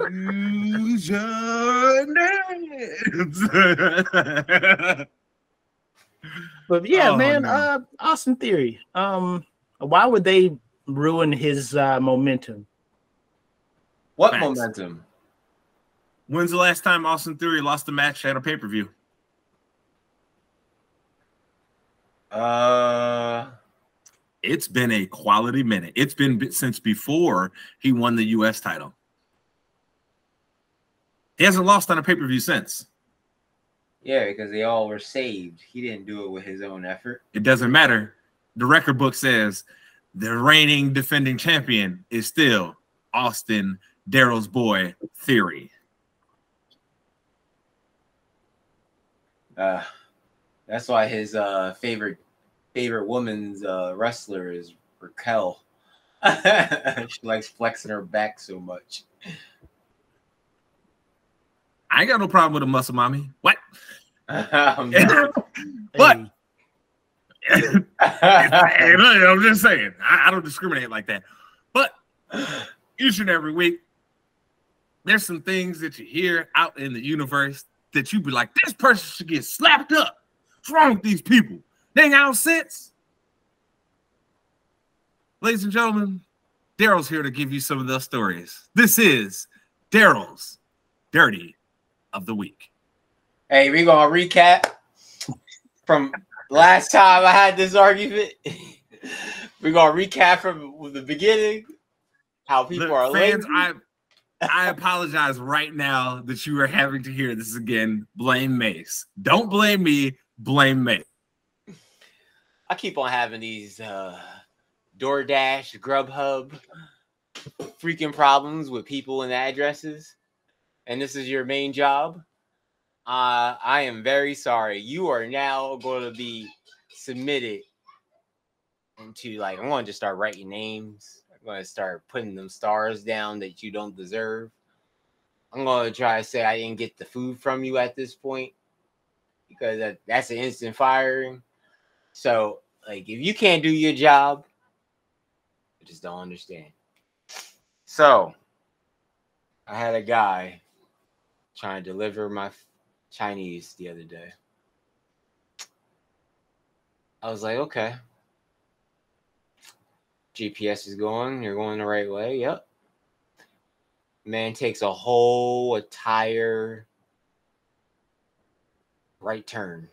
Use your names. But yeah, Oh, man, no. Austin Theory. Why would they ruin his momentum? What Facts. momentum? When's the last time Austin Theory lost a match at a pay-per-view? It's been a quality minute. It's been since before he won the U.S. title. He hasn't lost on a pay-per-view since. Yeah, because they all were saved. He didn't do it with his own effort. It doesn't matter. The record book says the reigning defending champion is still Austin, Darrell's boy, Theory. That's why his favorite woman's wrestler is Raquel. She likes flexing her back so much. I ain't got no problem with a muscle mommy. What? But I'm just saying, I don't discriminate like that. But each and every week, there's some things that you hear out in the universe that you be like, this person should get slapped up. What's wrong with these people? They ain't got no sense. Ladies and gentlemen, Darrell's here to give you some of those stories. This is Darrell's Dirty of the Week. Hey, we gonna recap from last time I had this argument. We're gonna recap from the beginning. How people are fans, lazy. I apologize right now that you are having to hear this again. Blame Mase. Don't blame me. Blame Mase. I keep on having these DoorDash, Grubhub freaking problems with people and addresses, and this is your main job. I am very sorry. You are now going to be submitted into, like, I'm going to just start writing names. I'm going to start putting them stars down that you don't deserve. I'm going to try to say I didn't get the food from you at this point, because that's an instant firing. So, like, if you can't do your job, I just don't understand. So, I had a guy trying to deliver my Chinese the other day. I was like, okay. GPS is going. You're going the right way. Yep. Man takes a whole entire right turn.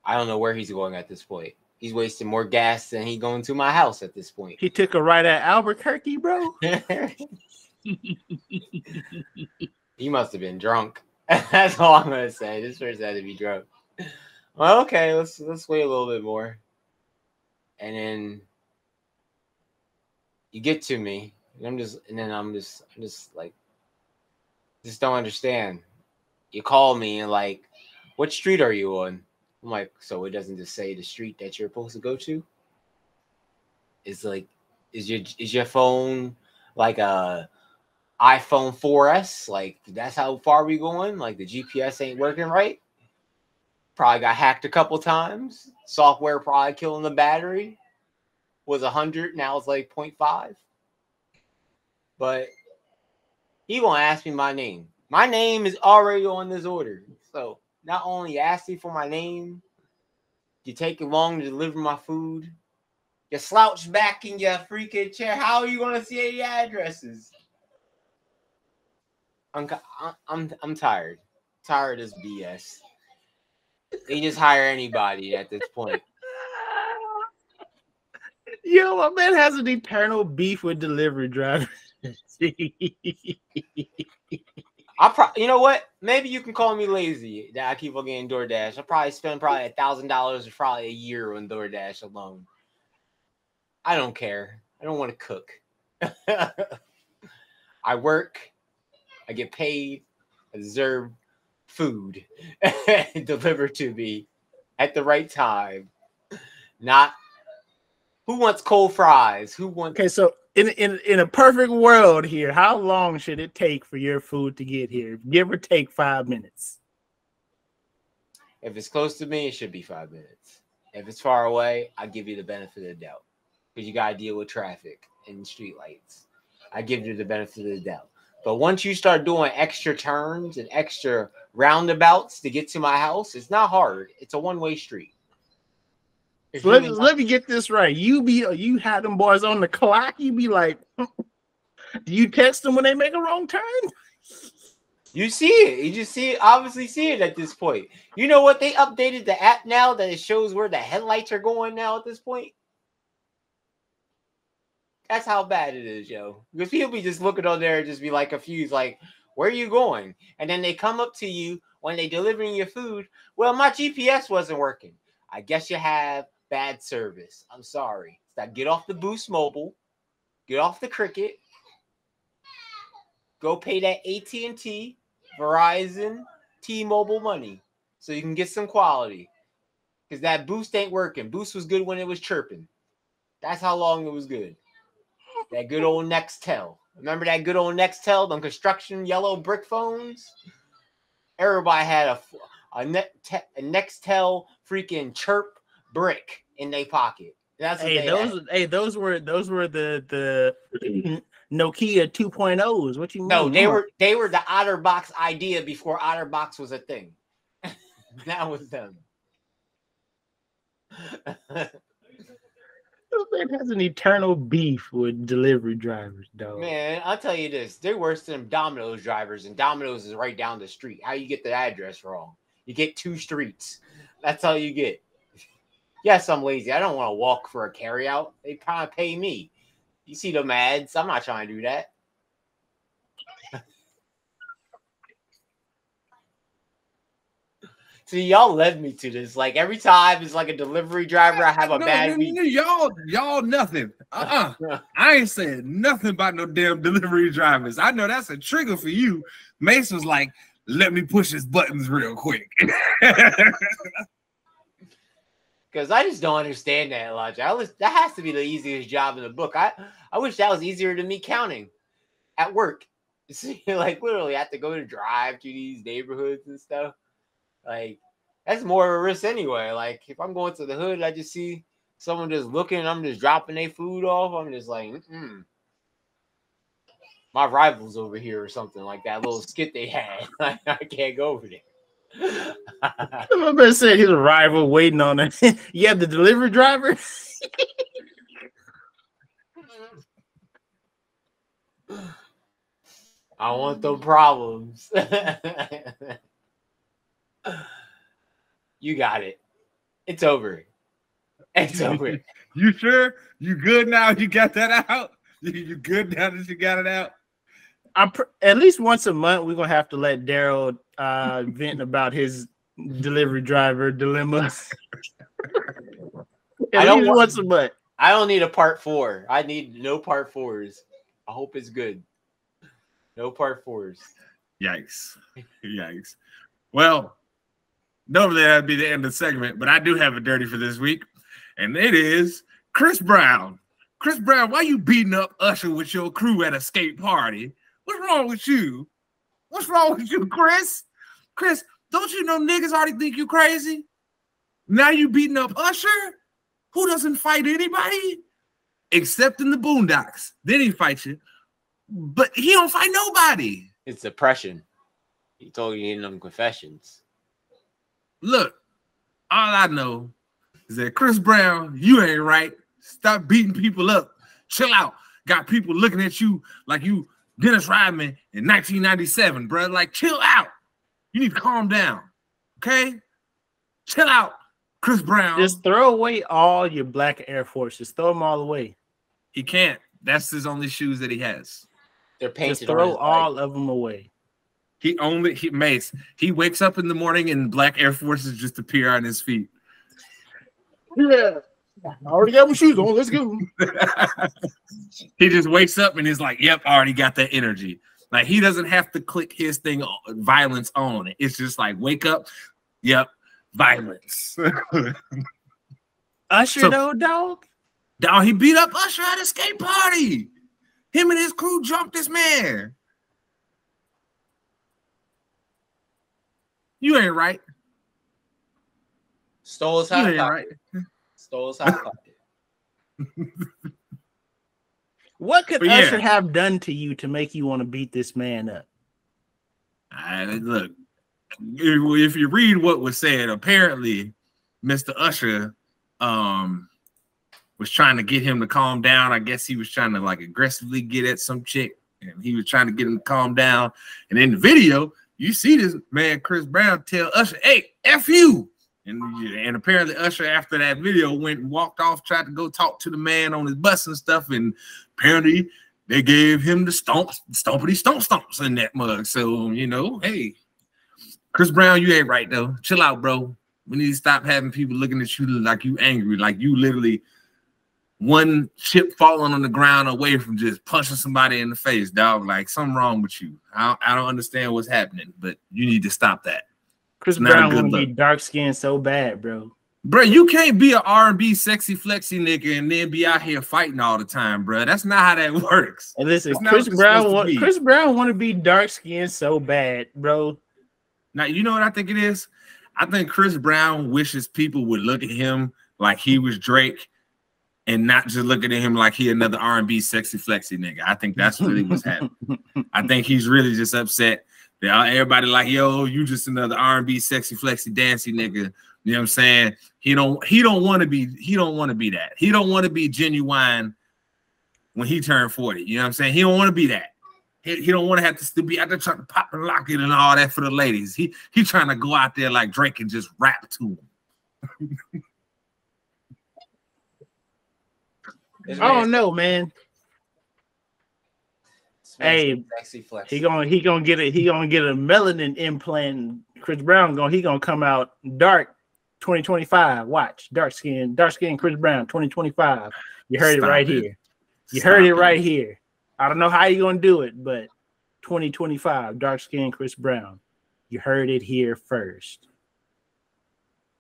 I don't know where he's going at this point. He's wasting more gas than he going to my house at this point. He took a ride at Albuquerque, bro. He must have been drunk. That's all I'm gonna say. This person had to be drunk. Well, okay, let's wait a little bit more. And then you get to me, and I'm just like, just don't understand. You call me and like, what street are you on? I'm like, so it doesn't just say the street that you're supposed to go to? It's like, is your phone like a iPhone 4S? Like, that's how far we going? Like, the GPS ain't working right? Probably got hacked a couple times. Software probably killing the battery. Was 100, now it's like 0.5. But he won't ask me my name. My name is already on this order. So not only ask me for my name, you take it long to deliver my food. You slouch back in your freaking chair. How are you gonna see any addresses? I'm tired. Tired of this BS. They just hire anybody at this point. Yo, my man has an eternal beef with delivery drivers. You know what? Maybe you can call me lazy that I keep on getting DoorDash. I probably spend $1,000 probably a year on DoorDash alone. I don't care. I don't want to cook. I work. I get paid. I deserve food delivered to me at the right time. Not who wants cold fries? Who wants? Okay, so in a perfect world here, how long should it take for your food to get here? Give or take 5 minutes. If it's close to me, it should be 5 minutes. If it's far away, I give you the benefit of the doubt because you gotta deal with traffic and street lights. I give you the benefit of the doubt. But once you start doing extra turns and extra roundabouts to get to my house, it's not hard. It's a one-way street. So let me get this right. You had them boys on the clock. You be like, do you text them when they make a wrong turn? You see it. You just see it. Obviously see it at this point. You know what? They updated the app now that it shows where the headlights are going now at this point. That's how bad it is, yo. Because people be just looking on there and just be like confused, like, where are you going? And then they come up to you when they delivering your food. Well, my GPS wasn't working. I guess you have bad service. I'm sorry. So get off the Boost Mobile. Get off the Cricket. Go pay that AT&T, Verizon, T-Mobile money so you can get some quality. Because that Boost ain't working. Boost was good when it was chirping. That's how long it was good. That good old Nextel. Remember that good old Nextel, them construction yellow brick phones? Everybody had a Nextel freaking chirp brick in their pocket. That's what those were the Nokia 2.0s. What you mean? No, they were the OtterBox idea before OtterBox was a thing. That was them. Man has an eternal beef with delivery drivers, dog. Man, I'll tell you this. They're worse than Domino's drivers, and Domino's is right down the street. How you get the address wrong? You get 2 streets. That's all you get. Yes, I'm lazy. I don't want to walk for a carryout. They kind of pay me. You see them ads. I'm not trying to do that. See, y'all led me to this. Like every time it's like a delivery driver, I have a bad week. Y'all nothing. I ain't saying nothing about no damn delivery drivers. I know that's a trigger for you. Mase was like, let me push his buttons real quick. Because I just don't understand that logic. That has to be the easiest job in the book. I wish that was easier than me counting at work. See, like literally I have to go to drive to these neighborhoods and stuff. Like, that's more of a risk anyway. Like, if I'm going to the hood, I just see someone just looking and I'm just dropping their food off. I'm just like, my rival's over here or something like that little skit they had. I can't go over there. I'm about to say his rival waiting on it. You have the delivery driver? I want the problems. You got it. It's over. It's over. You sure? You good now? You got that out? You good now that you got it out? At least once a month, we're gonna have to let Darrell vent about his delivery driver dilemma. Once a month. I don't need a part 4. I need no part 4s. I hope it's good. No part 4s. Yikes. Yikes. Well, normally that'd be the end of the segment, but I do have a dirty for this week, and it is Chris Brown. Chris Brown, why you beating up Usher with your crew at a skate party? What's wrong with you? What's wrong with you, Chris? Chris, don't you know niggas already think you crazy? Now you beating up Usher? Who doesn't fight anybody? Except in the Boondocks. Then he fights you. But he don't fight nobody. It's depression. He told you in them confessions. Look, all I know is that Chris Brown, you ain't right. Stop beating people up. Chill out. Got people looking at you like you Dennis Rodman in 1997, bro. Like, chill out. You need to calm down. Okay? Chill out, Chris Brown. Just throw away all your black Air Forces. Throw them all away. He can't. That's his only shoes that he has. They're painted. Just throw all of them away. Mase, he wakes up in the morning and black Air Forces just appear on his feet. Yeah. I already got my shoes on. Let's go. He just wakes up and is like, yep, I already got that energy. Like, he doesn't have to click his thing, violence on it. It's just like, wake up, yep, violence. Usher, though, dog? Dog, he beat up Usher at a skate party. Him and his crew jumped this man. You ain't right. Stole his hot pocket. Right. Stole his hot pocket. What could Usher have done to you to make you want to beat this man up? Look, if you read what was said, apparently Mr. Usher was trying to get him to calm down. I guess he was trying to like aggressively get at some chick, and he was trying to get him to calm down. And in the video, you see this man, Chris Brown, tell Usher, hey, F you. And apparently Usher, after that video, went and walked off, tried to go talk to the man on his bus and stuff. And apparently they gave him the stomps in that mug. So, you know, hey, Chris Brown, you ain't right, though. Chill out, bro. We need to stop having people looking at you like you angry, like you literally one chip falling on the ground away from just punching somebody in the face, dog. Like, something wrong with you. I don't understand what's happening, but you need to stop that. Chris Brown want to be dark skinned so bad, bro. Bro, you can't be an R&B sexy flexy nigga and then be out here fighting all the time, bro. That's not how that works. And listen, Chris Brown want to be dark skinned so bad, bro. Now, you know what I think it is? I think Chris Brown wishes people would look at him like he was Drake and not just looking at him like he another R&B sexy flexy nigga. I think that's really what's happening. I think he's really just upset that everybody like, yo, you just another R&B sexy flexy dancey nigga. You know what I'm saying? He don't want to be that. He don't want to be Genuine when he turned 40. You know what I'm saying? He don't want to be that. He don't want to have to still be out there trying to pop and lock it and all that for the ladies. He trying to go out there like Drake and just rap to him. I don't know, man. Hey, he gonna get a melanin implant. Chris Brown gonna come out dark 2025. Watch, dark skin Chris Brown 2025. You heard it right here. You heard it right here. I don't know how you're gonna do it, but 2025, dark skin Chris Brown. You heard it here first.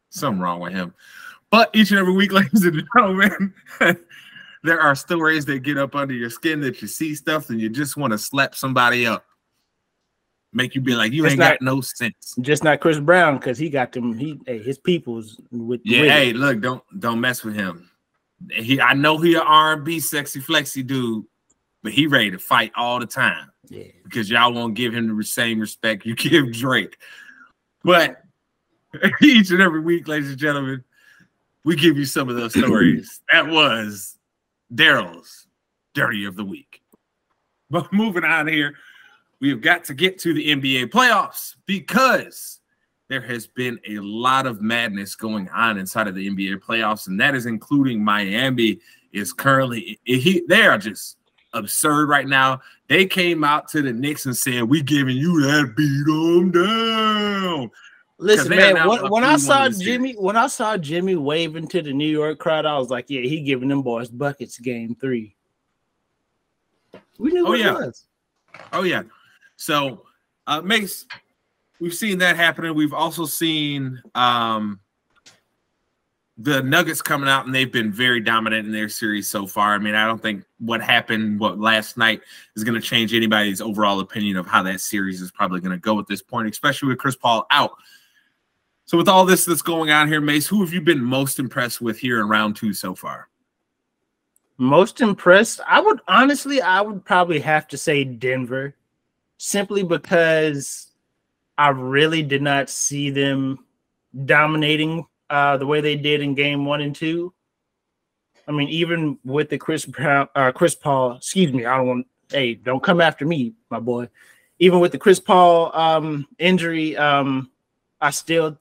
Something wrong with him. But each and every week, ladies and gentlemen, there are stories that get up under your skin that you see stuff and you just want to slap somebody up. Make you be like, you ain't got no sense. Just not Chris Brown, because he got them, his people's with hey, look, don't mess with him. I know he an R&B sexy flexy dude, but he ready to fight all the time. Yeah. Because y'all won't give him the same respect you give Drake. But each and every week, ladies and gentlemen, we give you some of those stories. That was Darrell's Dirty of the Week. But moving on here, we have got to get to the NBA playoffs because there has been a lot of madness going on inside of the NBA playoffs, and that is including Miami is currently they are just absurd right now. They came out to the Knicks and said, "We giving you that, beat them down." Listen, man, when I saw Jimmy waving to the New York crowd, I was like, yeah, he giving them boys buckets game 3. We knew what it was. Oh, yeah. So, Mase, we've seen that happening. We've also seen the Nuggets coming out, and they've been very dominant in their series so far. I mean, I don't think what happened last night is going to change anybody's overall opinion of how that series is probably going to go at this point, especially with Chris Paul out. So with all this that's going on here, Mase, who have you been most impressed with here in round 2 so far? Most impressed? I would probably have to say Denver, simply because I really did not see them dominating the way they did in game 1 and 2. I mean, even with the Chris Paul, excuse me, hey, don't come after me, my boy. Even with the Chris Paul injury, I still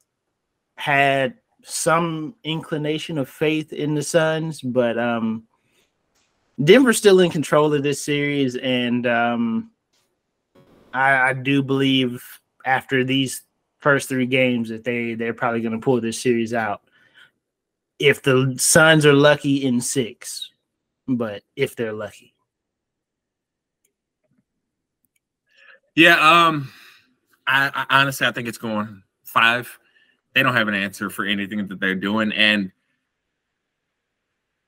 had some inclination of faith in the Suns, but Denver's still in control of this series, and I do believe after these first 3 games that they're probably going to pull this series out. If the Suns are lucky in 6, but if they're lucky. Yeah, I honestly, I think it's going 5. They don't have an answer for anything that they're doing, and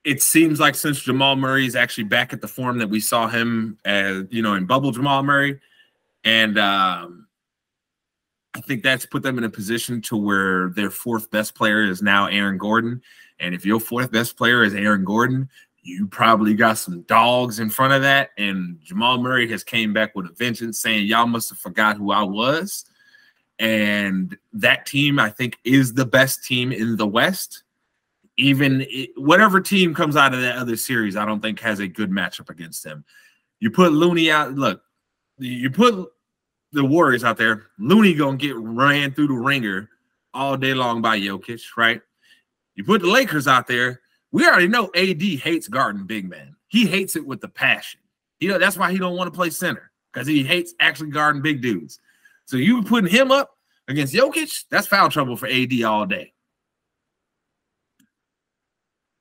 it seems like since Jamal Murray is actually back at the form that we saw him as, in bubble Jamal Murray, and I think that's put them in a position to where their 4th best player is now Aaron Gordon, and if your 4th best player is Aaron Gordon, you probably got some dogs in front of that, and Jamal Murray has came back with a vengeance saying, y'all must have forgot who I was. And that team, I think, is the best team in the West. Whatever team comes out of that other series, I don't think has a good matchup against them. You put Looney out. Look, you put the Warriors out there. Looney going to get ran through the ringer all day long by Jokic, right? You put the Lakers out there. We already know AD hates guarding big men. He hates it with the passion. That's why he don't want to play center, because he hates actually guarding big dudes. So you putting him up against Jokic, that's foul trouble for AD all day.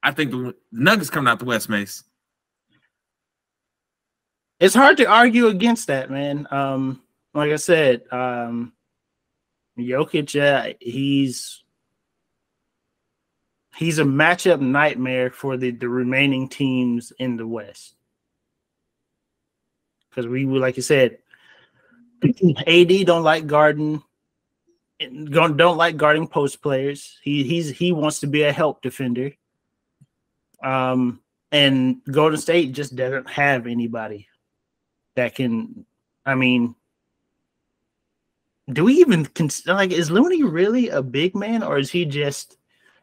I think the Nuggets coming out the West, Mase. It's hard to argue against that, man. Like I said, Jokic, he's a matchup nightmare for the remaining teams in the West. Because like you said, AD don't like guarding post players. He wants to be a help defender. And Golden State just doesn't have anybody that can. I mean, do we even consider, is Looney really a big man, or is he just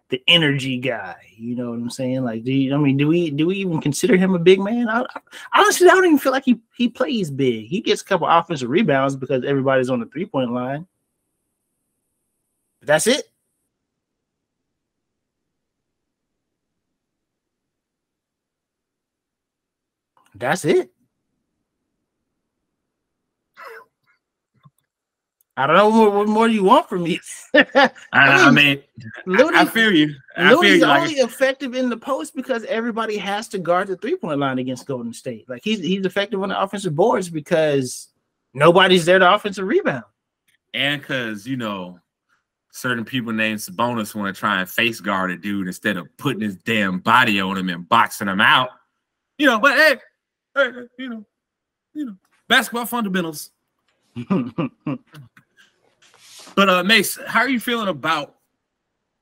the energy guy? You know what I'm saying? Do we even consider him a big man? Honestly, I don't even feel like he plays big. He gets a couple offensive rebounds because everybody's on the 3-point line. But that's it. That's it. I don't know what more do you want from me. I mean, Looney, I feel you. Looney's only effective in the post because everybody has to guard the 3-point line against Golden State. He's effective on the offensive boards because nobody's there to offensive rebound. And because, certain people named Sabonis want to try and face guard a dude instead of putting his damn body on him and boxing him out. But hey, basketball fundamentals. But Mase, how are you feeling about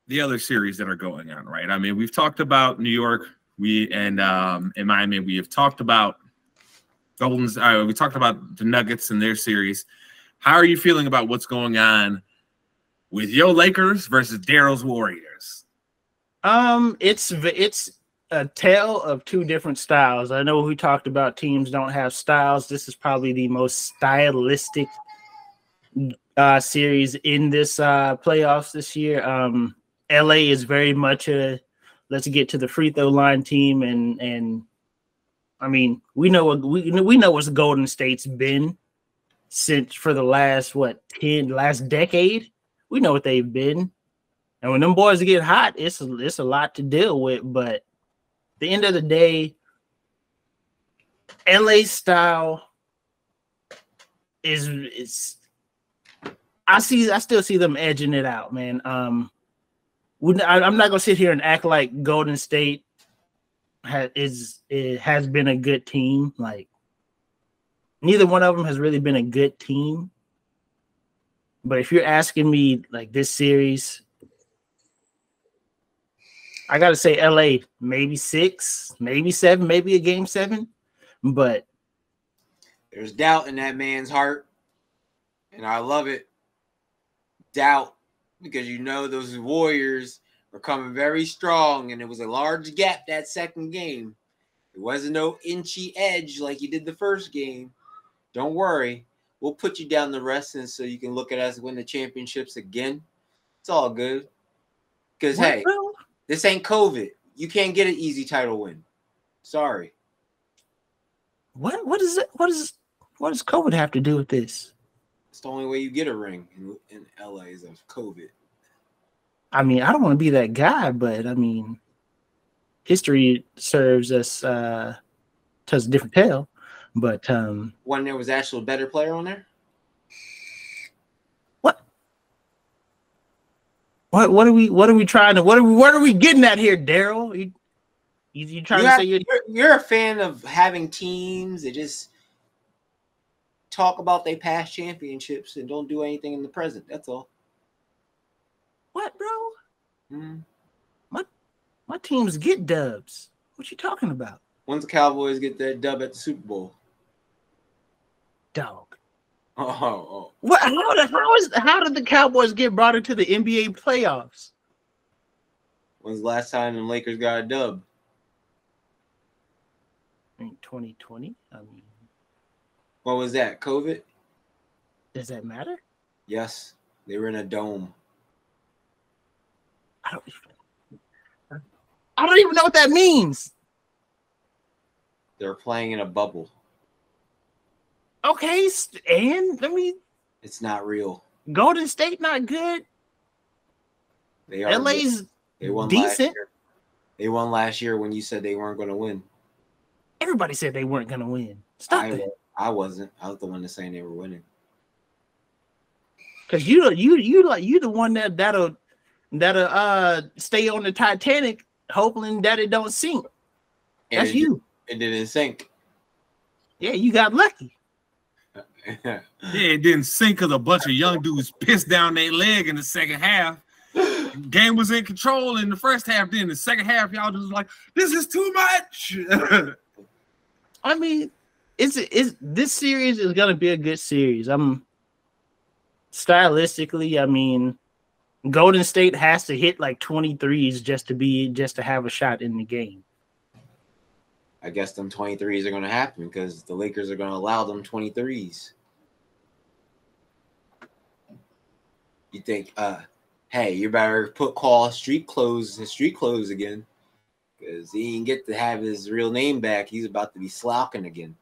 the other series that are going on, right? I mean, we've talked about New York, in Miami, we have talked about we talked about the Nuggets and their series. How are you feeling about what's going on with your Lakers versus Darrell's Warriors? It's a tale of 2 different styles. I know we talked about teams don't have styles. This is probably the most stylistic series in this playoffs this year. LA is very much a let's get to the free throw line team, and I mean we know what Golden State's been since for the last last decade. We know what they've been, and when them boys get hot, it's a lot to deal with. But at the end of the day, LA style is I still see them edging it out, man. I'm not gonna sit here and act like Golden State has been a good team. Like neither one of them has really been a good team. But if you're asking me like this series, I gotta say LA, maybe 6, maybe 7, maybe a game 7. But there's doubt in that man's heart, and I love it. Doubt, because you know those Warriors are coming very strong, and it was a large gap that second game. It wasn't no inchy edge like you did the first game. Don't worry. We'll put you down the rest and so you can look at us win the championships again. It's all good. Because, hey, this ain't COVID. You can't get an easy title win. Sorry. What does COVID have to do with this? It's the only way you get a ring in LA is of COVID. I mean, I don't want to be that guy, but I mean, history serves us tells a different tale. But when there was actually a better player on there? What are we trying to what are we getting at here, Darrell? You trying to say you're a fan of having teams that just talk about their past championships and don't do anything in the present. That's all. What, bro? Mm-hmm. My teams get dubs. What you talking about? When's the Cowboys get that dub at the Super Bowl? Dog. Oh. What? How did the Cowboys get brought into the NBA playoffs? When's the last time the Lakers got a dub? I mean, 2020. I mean, what was that? COVID? Does that matter? Yes, they were in a dome. I don't even know what that means. They're playing in a bubble. Okay, and it's not real. Golden State not good. They are. LA's they won decent. Last year. They won last year when you said they weren't going to win. Everybody said they weren't going to win. Stop it. I wasn't. I was the one that's saying they were winning. Because you the one that'll stay on the Titanic hoping that it don't sink. That's you. It didn't sink. Yeah, you got lucky. Yeah, it didn't sink because a bunch of young dudes pissed down their leg in the second half. Game was in control in the first half. Then the second half, y'all just like, this is too much. I mean, this series is gonna be a good series. Stylistically, I mean, Golden State has to hit like 23s just to have a shot in the game. I guess them 23s are going to happen because the Lakers are going to allow them 23s. You think, hey, you better call street clothes again because he didn't get to have his real name back. He's about to be slouching again.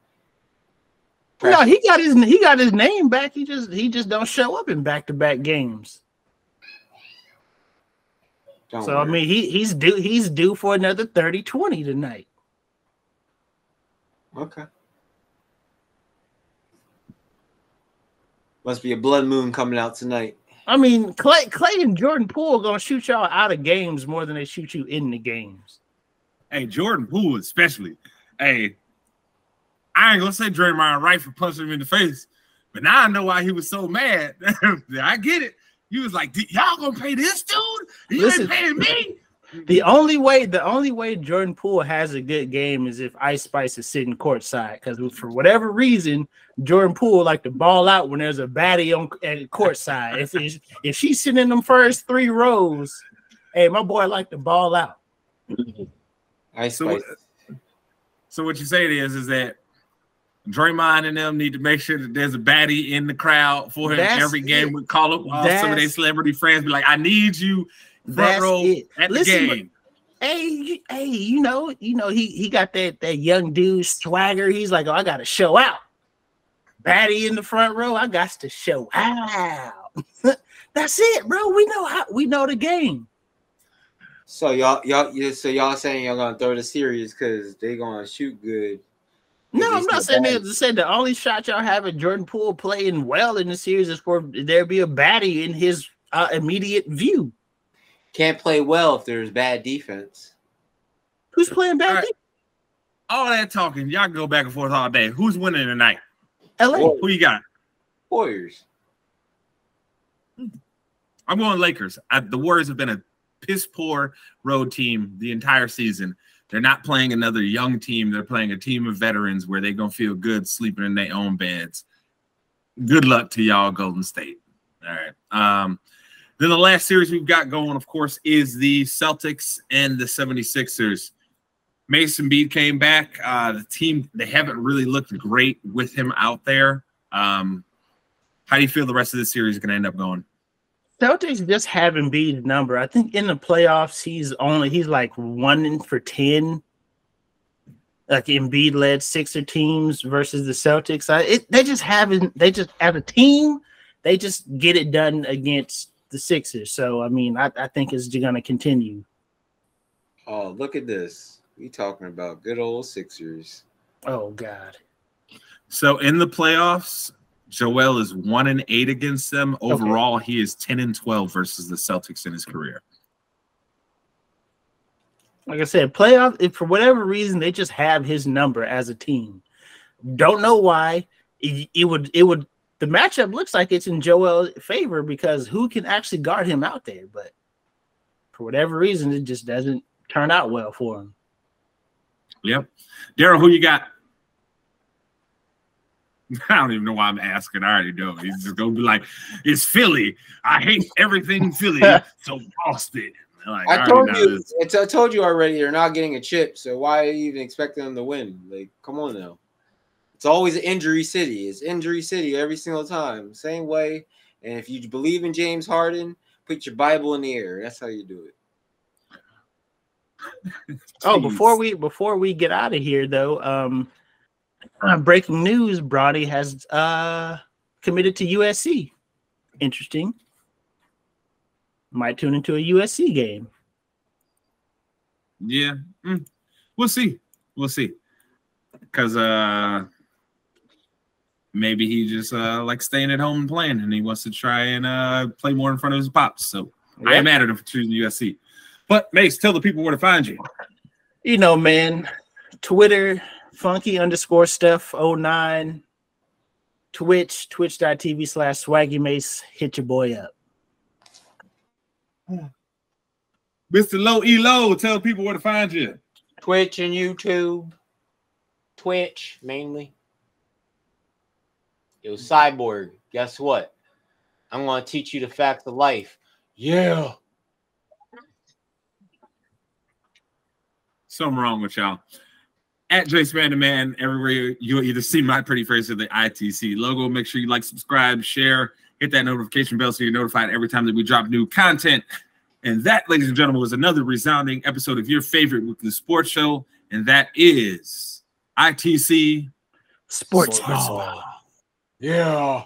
No, he got his name back. He just don't show up in back-to-back games. Don't so worry. I mean, he's due for another 30-20 tonight. Okay. Must be a blood moon coming out tonight. I mean, Clay and Jordan Poole are gonna shoot y'all out of games more than they shoot you in the games. Hey, Jordan Poole especially. Hey, I ain't gonna say Draymond Wright for punching him in the face, but now I know why he was so mad. I get it. He was like, y'all gonna pay this dude? You ain't paying me. The only way Jordan Poole has a good game is if Ice Spice is sitting courtside. Because for whatever reason, Jordan Poole like to ball out when there's a baddie at courtside. if she's sitting in them first 3 rows, hey, my boy like to ball out. Ice Spice. So what you say is that Draymond and them need to make sure that there's a baddie in the crowd for him every game. We call up all some of their celebrity friends. Be like, I need you front row at the game. Hey, you know, he got that young dude swagger. He's like, oh, I got to show out. Baddie in the front row, I got to show out. That's it, bro. We know the game. So y'all saying y'all gonna throw the series because they gonna shoot good. No, I'm not saying that. I said the only shot y'all have at Jordan Poole playing well in the series is for there be a baddie in his immediate view. Can't play well if there's bad defense. Who's playing bad defense? All that talking, y'all go back and forth all day. Who's winning tonight? LA. Who you got? Warriors. I'm going Lakers. The Warriors have been a piss poor road team the entire season. They're not playing another young team. They're playing a team of veterans where they're going to feel good sleeping in their own beds. Good luck to y'all, Golden State. All right. Then the last series we've got going, of course, is the Celtics and the 76ers. Mase and Embiid came back. The team, they haven't really looked great with him out there. How do you feel the rest of this series is going to end up going? Celtics just have Embiid's number. I think in the playoffs, he's like 1 for 10. Like Embiid led Sixer teams versus the Celtics. They just as a team, they just get it done against the Sixers. So I mean, I think it's going to continue. Oh, look at this. We talking about good old Sixers. Oh God. So in the playoffs, Joel is 1-8 against them. Overall, he is 10-12 versus the Celtics in his career. Like I said, playoff, if for whatever reason they just have his number as a team. Don't know why. It would the matchup looks like it's in Joel's favor because who can actually guard him out there? But for whatever reason, it just doesn't turn out well for him. Yep. Darrell, who you got? I don't even know why I'm asking. I already know. He's just going to be like, it's Philly. I hate everything Philly, so Boston. Like, I told you already they're not getting a chip, so why are you even expecting them to win? Like, come on now. It's always an injury city. It's injury city every single time. Same way. And if you believe in James Harden, put your Bible in the air. That's how you do it. Oh, before we get out of here, though, breaking news: Brodie has committed to USC. Interesting. Might tune into a USC game. Yeah, we'll see. Because maybe he just likes staying at home and playing, and he wants to try and play more in front of his pops. So I ain't mad at him for choosing USC. But Mase, tell the people where to find you. You know, man, Twitter, funky_stuff09, Twitch, twitch.tv/swaggymace. Hit your boy up. Mr. Low Elo, tell people where to find you. Twitch and YouTube. Twitch, mainly. Yo, Cyborg, guess what? I'm going to teach you the facts of life. Yeah. Something wrong with y'all. At Jace Vanderman, everywhere you'll either see my pretty face or the ITC logo. Make sure you like, subscribe, share, hit that notification bell so you're notified every time that we drop new content. And that, ladies and gentlemen, was another resounding episode of your favorite weekly sports show, and that is ITC Sportsball. Yeah.